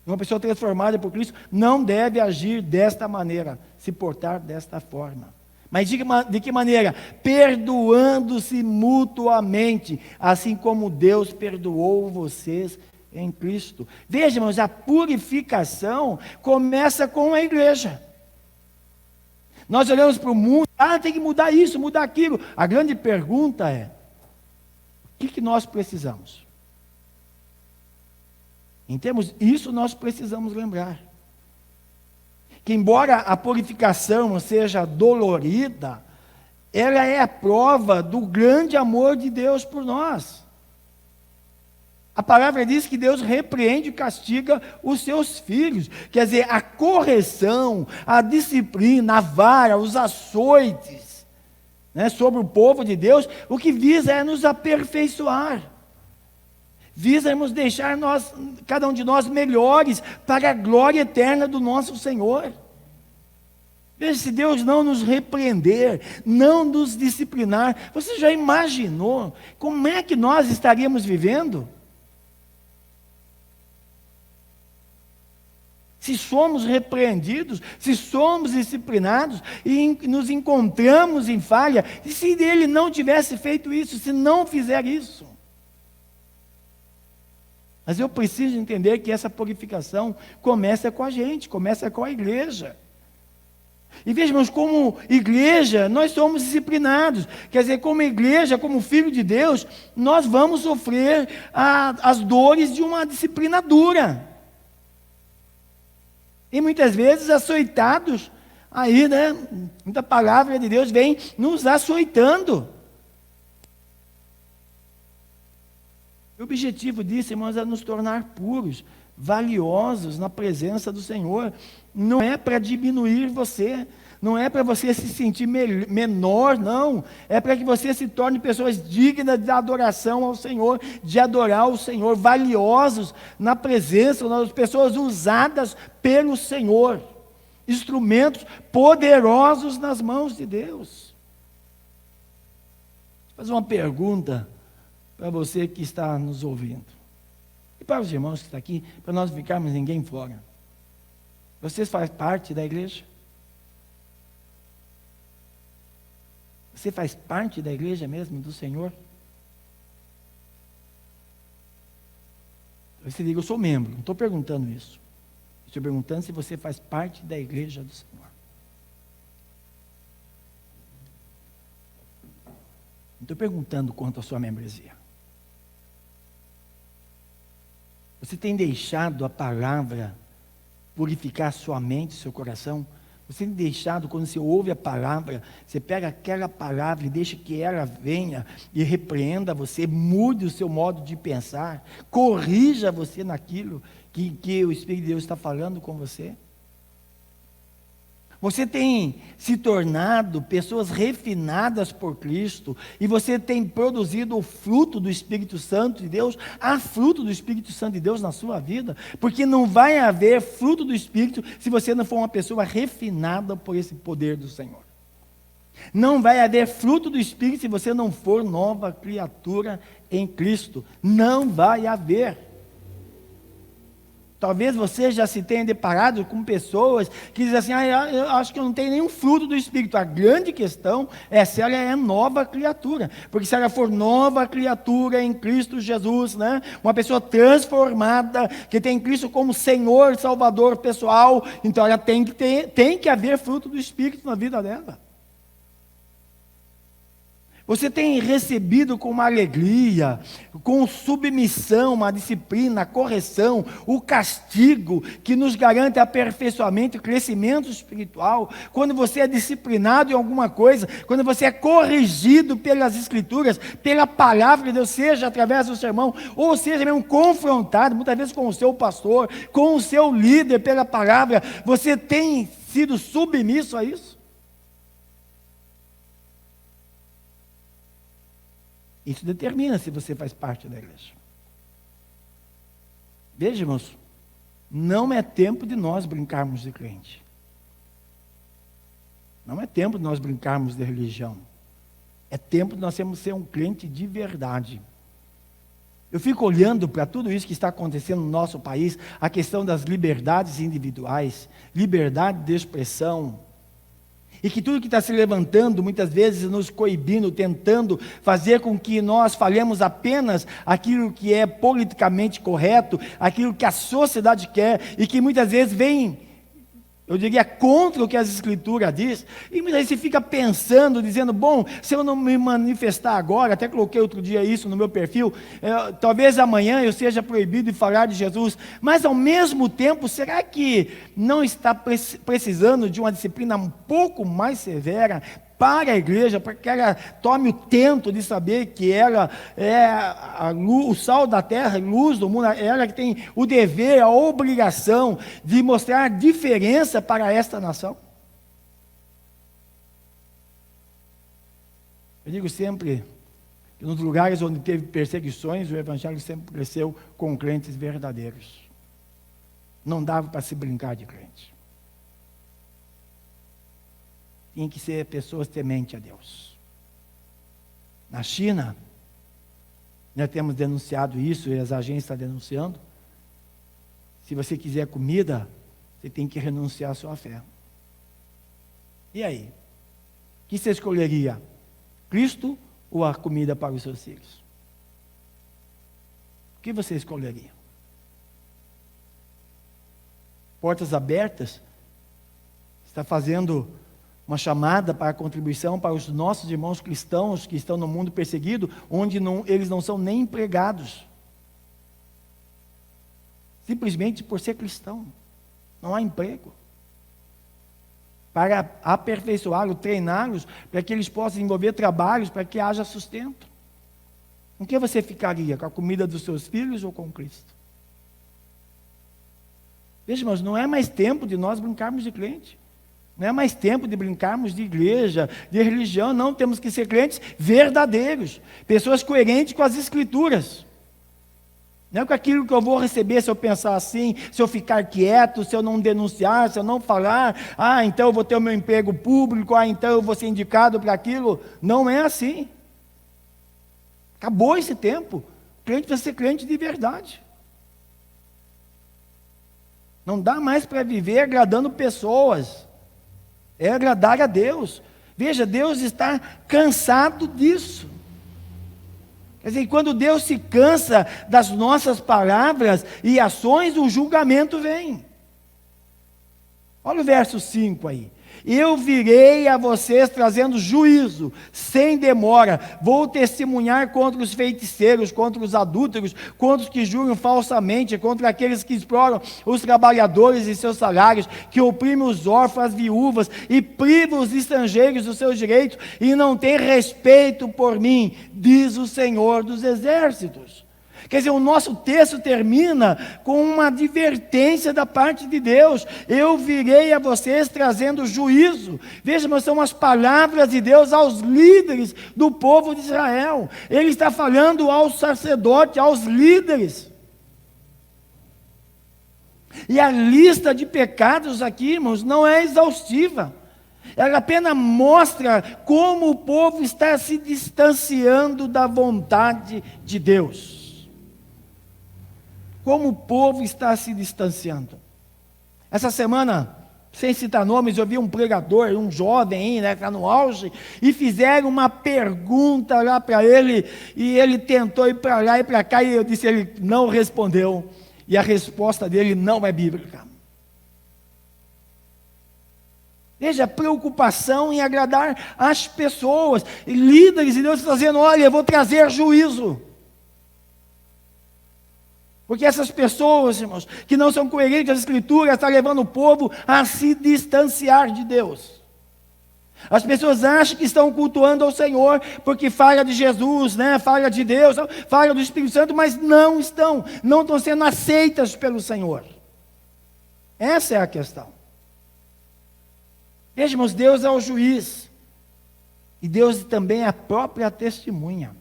Uma pessoa transformada por Cristo não deve agir desta maneira, se portar desta forma. Mas de que maneira? Perdoando-se mutuamente, assim como Deus perdoou vocês em Cristo. Veja, irmãos, a purificação começa com a igreja. Nós olhamos para o mundo, tem que mudar isso, mudar aquilo. A grande pergunta é, o que nós precisamos? Em termos, isso nós precisamos lembrar. Que embora a purificação seja dolorida, ela é a prova do grande amor de Deus por nós. A palavra diz que Deus repreende e castiga os seus filhos. Quer dizer, a correção, a disciplina, a vara, os açoites, sobre o povo de Deus, o que visa é nos aperfeiçoar. Visa nos deixar cada um de nós melhores para a glória eterna do nosso Senhor. Veja, se Deus não nos repreender, não nos disciplinar, você já imaginou como é que nós estaríamos vivendo? Se somos repreendidos, se somos disciplinados e nos encontramos em falha, e se ele não tivesse feito isso, se não fizer isso? Mas eu preciso entender que essa purificação começa com a gente, começa com a igreja. E vejamos, como igreja, nós somos disciplinados. Quer dizer, como igreja, como filho de Deus, nós vamos sofrer as dores de uma disciplina dura. E muitas vezes açoitados, muita palavra de Deus vem nos açoitando. O objetivo disso, irmãos, é nos tornar puros, valiosos na presença do Senhor. Não é para diminuir você, não é para você se sentir menor, não. É para que você se torne pessoas dignas de adoração ao Senhor, de adorar o Senhor, valiosos na presença, das pessoas usadas pelo Senhor, instrumentos poderosos nas mãos de Deus. Vou fazer uma pergunta para você que está nos ouvindo, e para os irmãos que estão aqui, para nós não ficarmos ninguém fora. Vocês fazem parte da igreja? Você faz parte da igreja mesmo, do Senhor? Você diga, eu sou membro, não estou perguntando isso. Estou perguntando se você faz parte da igreja do Senhor. Não estou perguntando quanto à sua membresia. Você tem deixado a palavra purificar sua mente, seu coração? Você tem deixado, quando você ouve a palavra, você pega aquela palavra e deixa que ela venha e repreenda você, mude o seu modo de pensar, corrija você naquilo que o Espírito de Deus está falando com você? Você tem se tornado pessoas refinadas por Cristo, e você tem produzido o fruto do Espírito Santo de Deus, há fruto do Espírito Santo de Deus na sua vida, porque não vai haver fruto do Espírito se você não for uma pessoa refinada por esse poder do Senhor. Não vai haver fruto do Espírito se você não for nova criatura em Cristo. Não vai haver. Talvez você já se tenha deparado com pessoas que dizem assim, eu acho que eu não tenho nenhum fruto do Espírito. A grande questão é se ela é nova criatura. Porque se ela for nova criatura em Cristo Jesus, né? Uma pessoa transformada, que tem Cristo como Senhor, Salvador pessoal, então ela tem que haver fruto do Espírito na vida dela. Você tem recebido com uma alegria, com submissão, a disciplina, a correção, o castigo que nos garante aperfeiçoamento e crescimento espiritual. Quando você é disciplinado em alguma coisa, quando você é corrigido pelas Escrituras, pela palavra de Deus, seja através do sermão, ou seja mesmo confrontado, muitas vezes com o seu pastor, com o seu líder pela palavra, você tem sido submisso a isso? Isso determina se você faz parte da igreja. Veja, irmãos, não é tempo de nós brincarmos de crente. Não é tempo de nós brincarmos de religião. É tempo de nós sermos um crente de verdade. Eu fico olhando para tudo isso que está acontecendo no nosso país, a questão das liberdades individuais, liberdade de expressão, e que tudo que está se levantando, muitas vezes nos coibindo, tentando fazer com que nós falemos apenas aquilo que é politicamente correto, aquilo que a sociedade quer, e que muitas vezes vem, eu diria, contra o que as Escrituras diz, e muitas vezes você fica pensando, dizendo, bom, se eu não me manifestar agora, até coloquei outro dia isso no meu perfil, talvez amanhã eu seja proibido de falar de Jesus, mas ao mesmo tempo, será que não está precisando de uma disciplina um pouco mais severa para a igreja, para que ela tome o tento de saber que ela é o sal da terra, a luz do mundo, ela que tem o dever, a obrigação de mostrar diferença para esta nação? Eu digo sempre que nos lugares onde teve perseguições, o evangelho sempre cresceu com crentes verdadeiros. Não dava para se brincar de crente. Tinha que ser pessoas tementes a Deus. Na China, nós temos denunciado isso, e as agências estão denunciando. Se você quiser comida, você tem que renunciar à sua fé. E aí? O que você escolheria? Cristo ou a comida para os seus filhos? O que você escolheria? Portas Abertas está fazendo uma chamada para a contribuição para os nossos irmãos cristãos que estão no mundo perseguido, onde eles não são nem empregados. Simplesmente por ser cristão. Não há emprego. Para aperfeiçoá-los, treiná-los, para que eles possam desenvolver trabalhos, para que haja sustento. Com que você ficaria? Com a comida dos seus filhos ou com Cristo? Veja, irmãos, não é mais tempo de nós brincarmos de crente. Não é mais tempo de brincarmos de igreja, de religião, não. Temos que ser crentes verdadeiros, pessoas coerentes com as Escrituras. Não é com aquilo que eu vou receber se eu pensar assim, se eu ficar quieto, se eu não denunciar, se eu não falar, então eu vou ter o meu emprego público, então eu vou ser indicado para aquilo. Não é assim. Acabou esse tempo. O crente vai ser crente de verdade. Não dá mais para viver agradando pessoas. É agradar a Deus. Veja, Deus está cansado disso. Quer dizer, quando Deus se cansa das nossas palavras e ações, o julgamento vem. Olha o verso 5 aí. Eu virei a vocês trazendo juízo, sem demora. Vou testemunhar contra os feiticeiros, contra os adúlteros, contra os que juram falsamente, contra aqueles que exploram os trabalhadores e seus salários, que oprimem os órfãos, as viúvas e privam os estrangeiros dos seus direitos e não têm respeito por mim, diz o Senhor dos Exércitos. Quer dizer, o nosso texto termina com uma advertência da parte de Deus. Eu virei a vocês trazendo juízo. Veja, mas são as palavras de Deus aos líderes do povo de Israel. Ele está falando aos sacerdotes, aos líderes. E a lista de pecados aqui, irmãos, não é exaustiva. Ela apenas mostra como o povo está se distanciando da vontade de Deus. como o povo está se distanciando. Essa semana, sem citar nomes, eu vi um pregador, um jovem, né, está no auge, e fizeram uma pergunta lá para ele, e ele tentou ir para lá e para cá, e eu disse, ele não respondeu, e a resposta dele não é bíblica. Veja, preocupação em agradar as pessoas, e líderes, e Deus está dizendo, olha, eu vou trazer juízo. Porque essas pessoas, irmãos, que não são coerentes às Escrituras, estão levando o povo a se distanciar de Deus. As pessoas acham que estão cultuando ao Senhor, porque fala de Jesus, né? Fala de Deus, fala do Espírito Santo, mas não estão sendo aceitas pelo Senhor. Essa é a questão. Veja, irmãos, Deus é o juiz, e Deus também é a própria testemunha.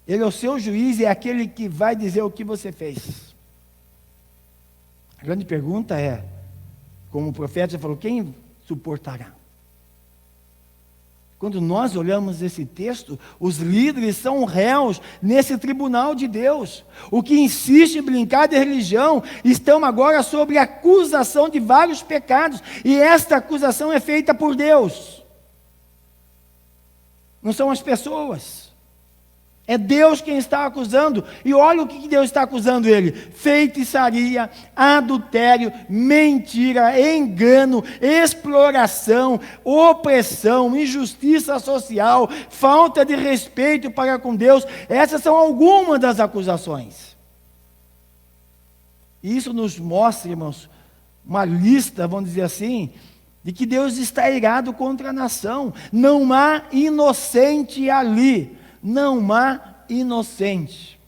Ele é o seu juiz e é aquele que vai dizer o que você fez. A grande pergunta é, como o profeta falou, quem suportará? Quando nós olhamos esse texto, os líderes são réus nesse tribunal de Deus. O que insiste em brincar de religião estão agora sob acusação de vários pecados, e esta acusação é feita por Deus. Não são as pessoas. É Deus quem está acusando, e olha o que Deus está acusando ele: feitiçaria, adultério, mentira, engano, exploração, opressão, injustiça social, falta de respeito para com Deus. Essas são algumas das acusações. E isso nos mostra, irmãos, uma lista, vamos dizer assim, de que Deus está irado contra a nação. Não há inocente ali. Não há inocente.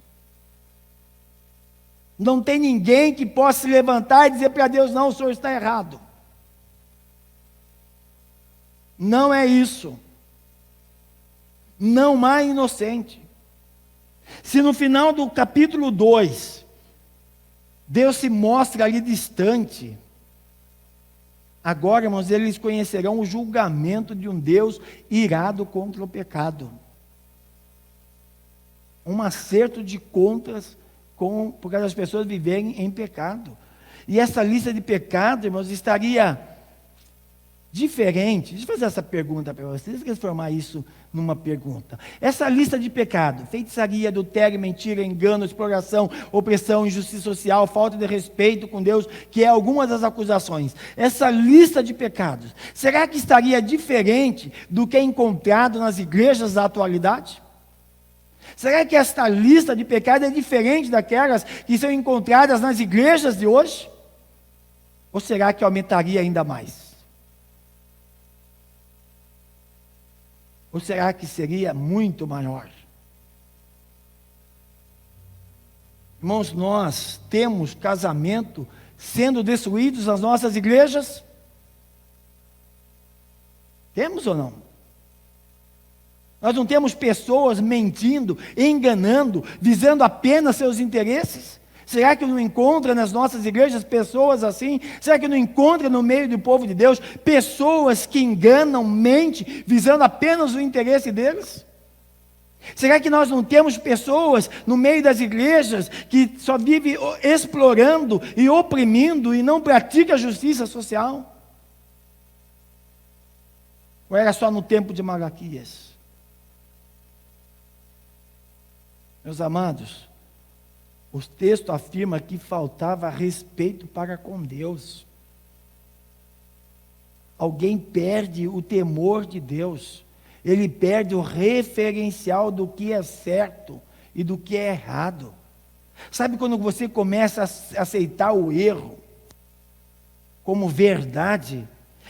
Não tem ninguém que possa se levantar e dizer para Deus, não, o senhor está errado. Não é isso. Não há inocente. Se no final do capítulo 2, Deus se mostra ali distante, agora, irmãos, eles conhecerão o julgamento de um Deus irado contra o pecado. Um acerto de contas por causa das pessoas viverem em pecado. E essa lista de pecados, irmãos, estaria diferente. Deixa eu fazer essa pergunta para vocês, deixa eu transformar isso numa pergunta. Essa lista de pecados, feitiçaria, adultério, mentira, engano, exploração, opressão, injustiça social, falta de respeito com Deus, que é algumas das acusações. Essa lista de pecados, será que estaria diferente do que é encontrado nas igrejas da atualidade? Será que esta lista de pecados é diferente daquelas que são encontradas nas igrejas de hoje? Ou será que aumentaria ainda mais? Ou será que seria muito maior? Irmãos, nós temos casamento sendo destruídos nas nossas igrejas? Temos ou não? Nós não temos pessoas mentindo, enganando, visando apenas seus interesses? Será que não encontra nas nossas igrejas pessoas assim? Será que não encontra no meio do povo de Deus pessoas que enganam, mentem, visando apenas o interesse deles? Será que nós não temos pessoas no meio das igrejas que só vivem explorando e oprimindo e não praticam a justiça social? Ou era só no tempo de Malaquias? Meus amados, o texto afirma que faltava respeito para com Deus. Alguém perde o temor de Deus, ele perde o referencial do que é certo e do que é errado. Sabe quando você começa a aceitar o erro como verdade?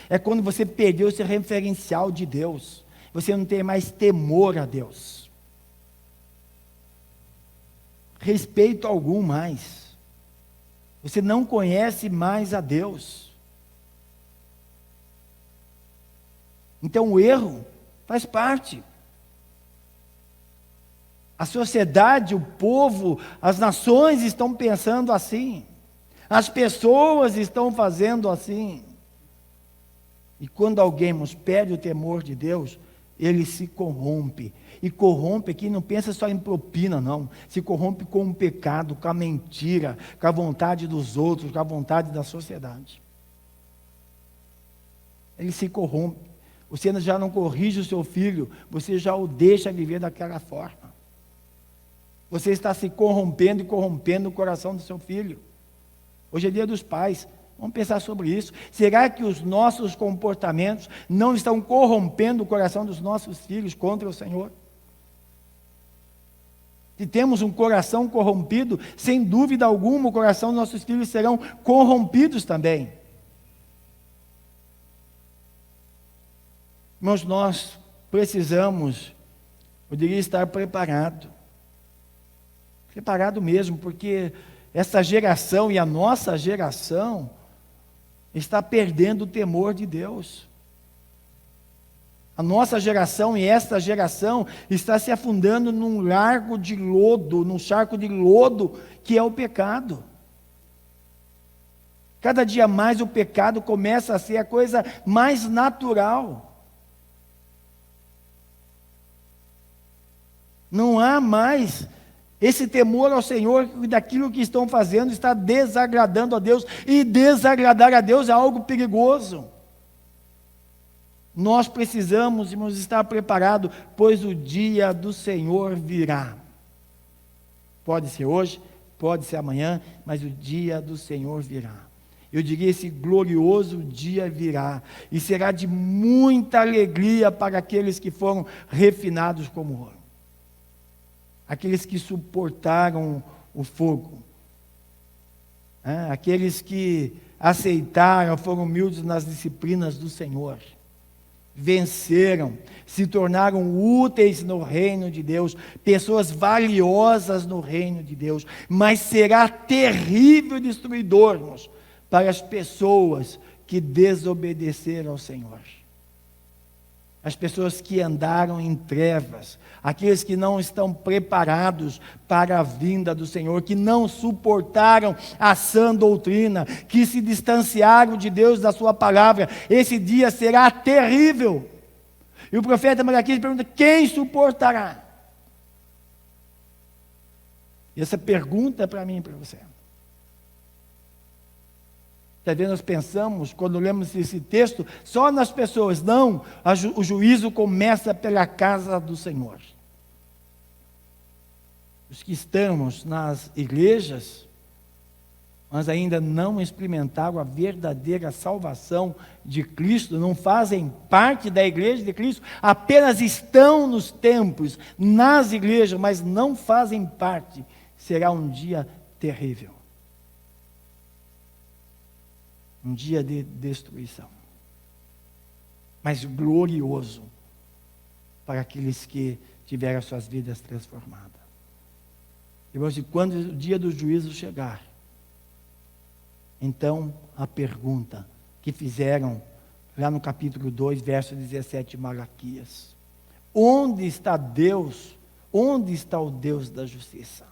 É quando você perdeu esse referencial de Deus, você não tem mais temor a Deus. Respeito algum mais. Você não conhece mais a Deus. Então o erro faz parte. A sociedade, o povo, as nações estão pensando assim. As pessoas estão fazendo assim. E quando alguém nos perde o temor de Deus, ele se corrompe. E corrompe aqui, não pensa só em propina, não. Se corrompe com o pecado, com a mentira, com a vontade dos outros, com a vontade da sociedade. Ele se corrompe. Você já não corrige o seu filho, você já o deixa viver daquela forma. Você está se corrompendo e corrompendo o coração do seu filho. Hoje é dia dos pais. Vamos pensar sobre isso. Será que os nossos comportamentos não estão corrompendo o coração dos nossos filhos contra o Senhor? Se temos um coração corrompido, sem dúvida alguma o coração dos nossos filhos serão corrompidos também. Irmãos, nós precisamos, eu diria, estar preparado. Preparado mesmo, porque essa geração e a nossa geração está perdendo o temor de Deus. A nossa geração e esta geração está se afundando num largo de lodo, num charco de lodo que é o pecado. Cada dia mais o pecado começa a ser a coisa mais natural. Não há mais esse temor ao Senhor, daquilo que estão fazendo está desagradando a Deus, e desagradar a Deus é algo perigoso. Nós precisamos, irmãos, estar preparados, pois o dia do Senhor virá. Pode ser hoje, pode ser amanhã, mas o dia do Senhor virá. Eu diria, esse glorioso dia virá, e será de muita alegria para aqueles que foram refinados como ouro. Aqueles que suportaram o fogo, aqueles que aceitaram, foram humildes nas disciplinas do Senhor, venceram, se tornaram úteis no reino de Deus, pessoas valiosas no reino de Deus, mas será terrível e destruidor, irmãos, para as pessoas que desobedeceram ao Senhor. As pessoas que andaram em trevas, aqueles que não estão preparados para a vinda do Senhor, que não suportaram a sã doutrina, que se distanciaram de Deus, da sua palavra, esse dia será terrível. E o profeta Malaquias pergunta: quem suportará? E essa pergunta é para mim e para você. Talvez nós pensamos, quando lemos esse texto, só nas pessoas. Não, o juízo começa pela casa do Senhor. Os que estamos nas igrejas, mas ainda não experimentaram a verdadeira salvação de Cristo, não fazem parte da igreja de Cristo, apenas estão nos templos, nas igrejas, mas não fazem parte, será um dia terrível. Um dia de destruição, mas glorioso para aqueles que tiveram suas vidas transformadas. Irmãos, e quando o dia do juízo chegar, então a pergunta que fizeram lá no capítulo 2, verso 17 de Malaquias: onde está Deus? Onde está o Deus da justiça?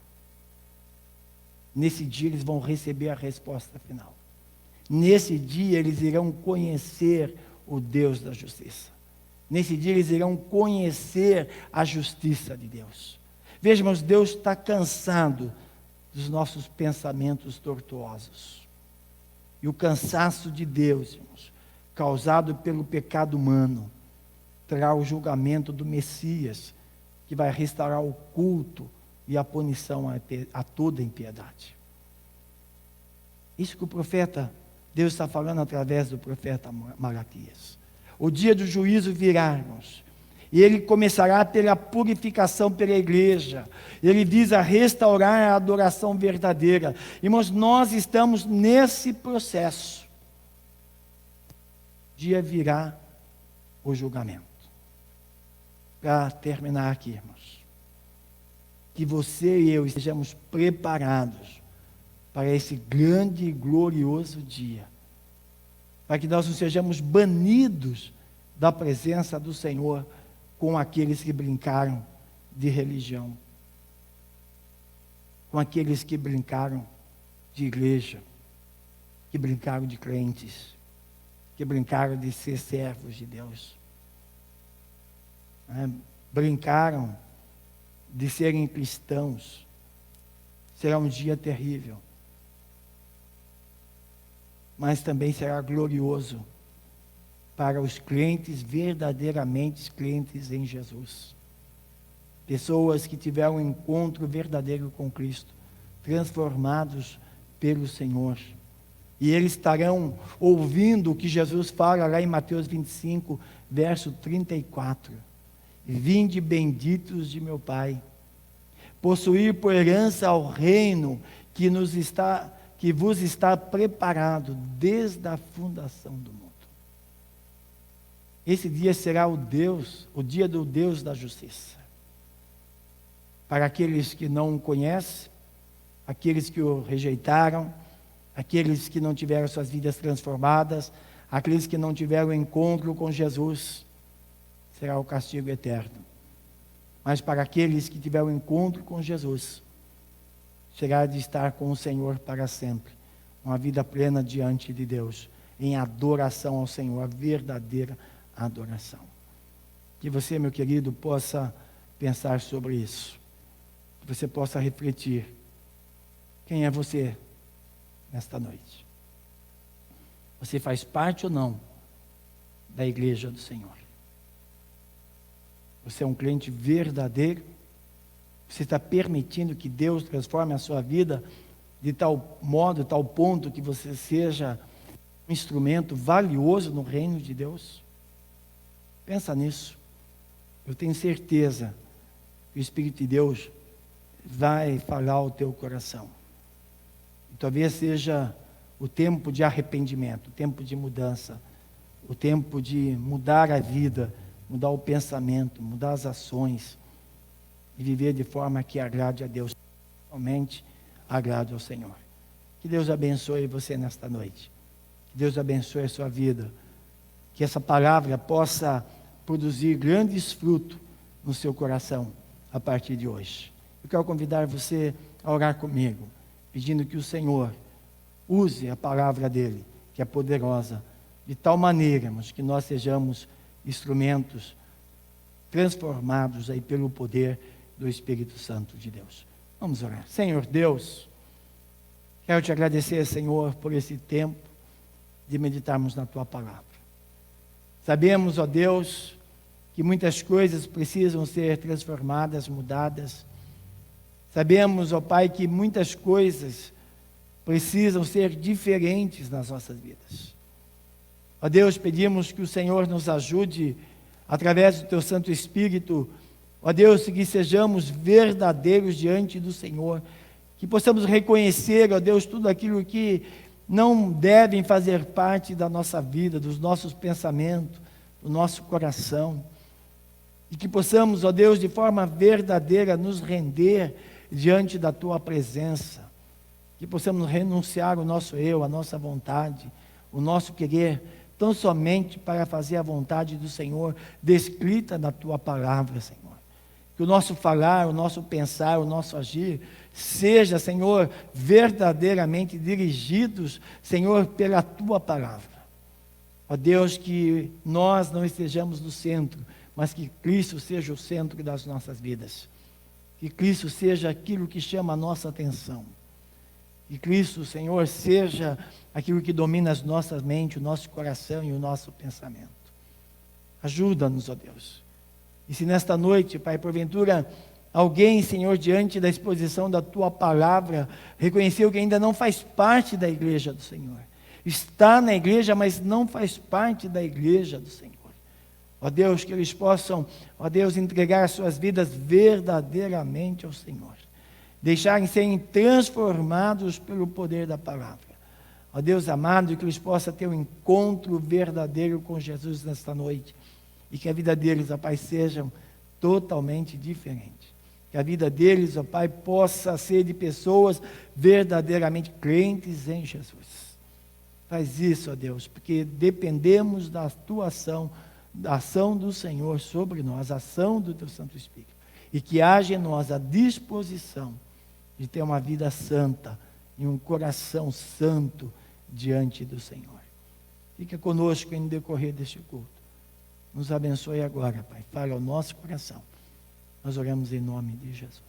Nesse dia eles vão receber a resposta final. Nesse dia eles irão conhecer o Deus da justiça. Nesse dia eles irão conhecer a justiça de Deus. Veja, irmãos, Deus está cansado dos nossos pensamentos tortuosos. E o cansaço de Deus, irmãos, causado pelo pecado humano, trará o julgamento do Messias, que vai restaurar o culto e a punição a toda impiedade. Isso que o profeta, Deus está falando através do profeta Malaquias. O dia do juízo virá, irmãos, e ele começará pela purificação pela igreja. Ele visa restaurar a adoração verdadeira. Irmãos, nós estamos nesse processo. O dia virá o julgamento. Para terminar aqui, irmãos, que você e eu estejamos preparados para esse grande e glorioso dia, para que nós não sejamos banidos da presença do Senhor com aqueles que brincaram de religião, com aqueles que brincaram de igreja, que brincaram de crentes, que brincaram de ser servos de Deus. né, brincaram de serem cristãos. Será um dia terrível, mas também será glorioso para os crentes, verdadeiramente crentes em Jesus. Pessoas que tiveram um encontro verdadeiro com Cristo, transformados pelo Senhor. E eles estarão ouvindo o que Jesus fala lá em Mateus 25, verso 34. Vinde benditos de meu Pai, possuir por herança ao reino que vos está preparado desde a fundação do mundo. Esse dia será o dia do Deus da justiça. Para aqueles que não o conhecem, aqueles que o rejeitaram, aqueles que não tiveram suas vidas transformadas, aqueles que não tiveram encontro com Jesus, será o castigo eterno. Mas para aqueles que tiveram encontro com Jesus, será de estar com o Senhor para sempre, uma vida plena diante de Deus, em adoração ao Senhor, a verdadeira adoração. Que você, meu querido, possa pensar sobre isso, que você possa refletir. Quem é você nesta noite? Você faz parte ou não da igreja do Senhor? Você é um crente verdadeiro? Você está permitindo que Deus transforme a sua vida de tal modo, tal ponto que você seja um instrumento valioso no reino de Deus? Pensa nisso. Eu tenho certeza que o Espírito de Deus vai falar ao teu coração. E talvez seja o tempo de arrependimento, o tempo de mudança, o tempo de mudar a vida, mudar o pensamento, mudar as ações e viver de forma que agrade a Deus, somente agrade ao Senhor. Que Deus abençoe você nesta noite. Que Deus abençoe a sua vida. Que essa palavra possa produzir grandes frutos no seu coração a partir de hoje. Eu quero convidar você a orar comigo, pedindo que o Senhor use a palavra dele, que é poderosa, de tal maneira, mas que nós sejamos instrumentos transformados aí pelo poder do Espírito Santo de Deus. Vamos orar. Senhor Deus, quero te agradecer, Senhor, por esse tempo de meditarmos na tua palavra. Sabemos, ó Deus, que muitas coisas precisam ser transformadas, mudadas. Sabemos, ó Pai, que muitas coisas precisam ser diferentes nas nossas vidas. Ó Deus, pedimos que o Senhor nos ajude, através do teu Santo Espírito, ó Deus, que sejamos verdadeiros diante do Senhor, que possamos reconhecer, ó Deus, tudo aquilo que não devem fazer parte da nossa vida, dos nossos pensamentos, do nosso coração, e que possamos, ó Deus, de forma verdadeira nos render diante da tua presença, que possamos renunciar o nosso eu, a nossa vontade, o nosso querer, tão somente para fazer a vontade do Senhor, descrita na tua palavra, Senhor. Que o nosso falar, o nosso pensar, o nosso agir, seja, Senhor, verdadeiramente dirigidos, Senhor, pela tua palavra. Ó Deus, que nós não estejamos no centro, mas que Cristo seja o centro das nossas vidas. Que Cristo seja aquilo que chama a nossa atenção. Que Cristo, Senhor, seja aquilo que domina as nossas mentes, o nosso coração e o nosso pensamento. Ajuda-nos, ó Deus. E se nesta noite, Pai, porventura, alguém, Senhor, diante da exposição da Tua palavra, reconheceu que ainda não faz parte da igreja do Senhor. Está na igreja, mas não faz parte da igreja do Senhor. Ó Deus, que eles possam, ó Deus, entregar suas vidas verdadeiramente ao Senhor. Deixarem serem transformados pelo poder da palavra. Ó Deus amado, que eles possam ter um encontro verdadeiro com Jesus nesta noite. E que a vida deles, ó Pai, seja totalmente diferente. Que a vida deles, ó Pai, possa ser de pessoas verdadeiramente crentes em Jesus. Faz isso, ó Deus, porque dependemos da Tua ação, da ação do Senhor sobre nós, a ação do Teu Santo Espírito. E que haja em nós a disposição de ter uma vida santa e um coração santo diante do Senhor. Fica conosco no decorrer deste culto. Nos abençoe agora, Pai. Fale ao nosso coração. Nós oramos em nome de Jesus.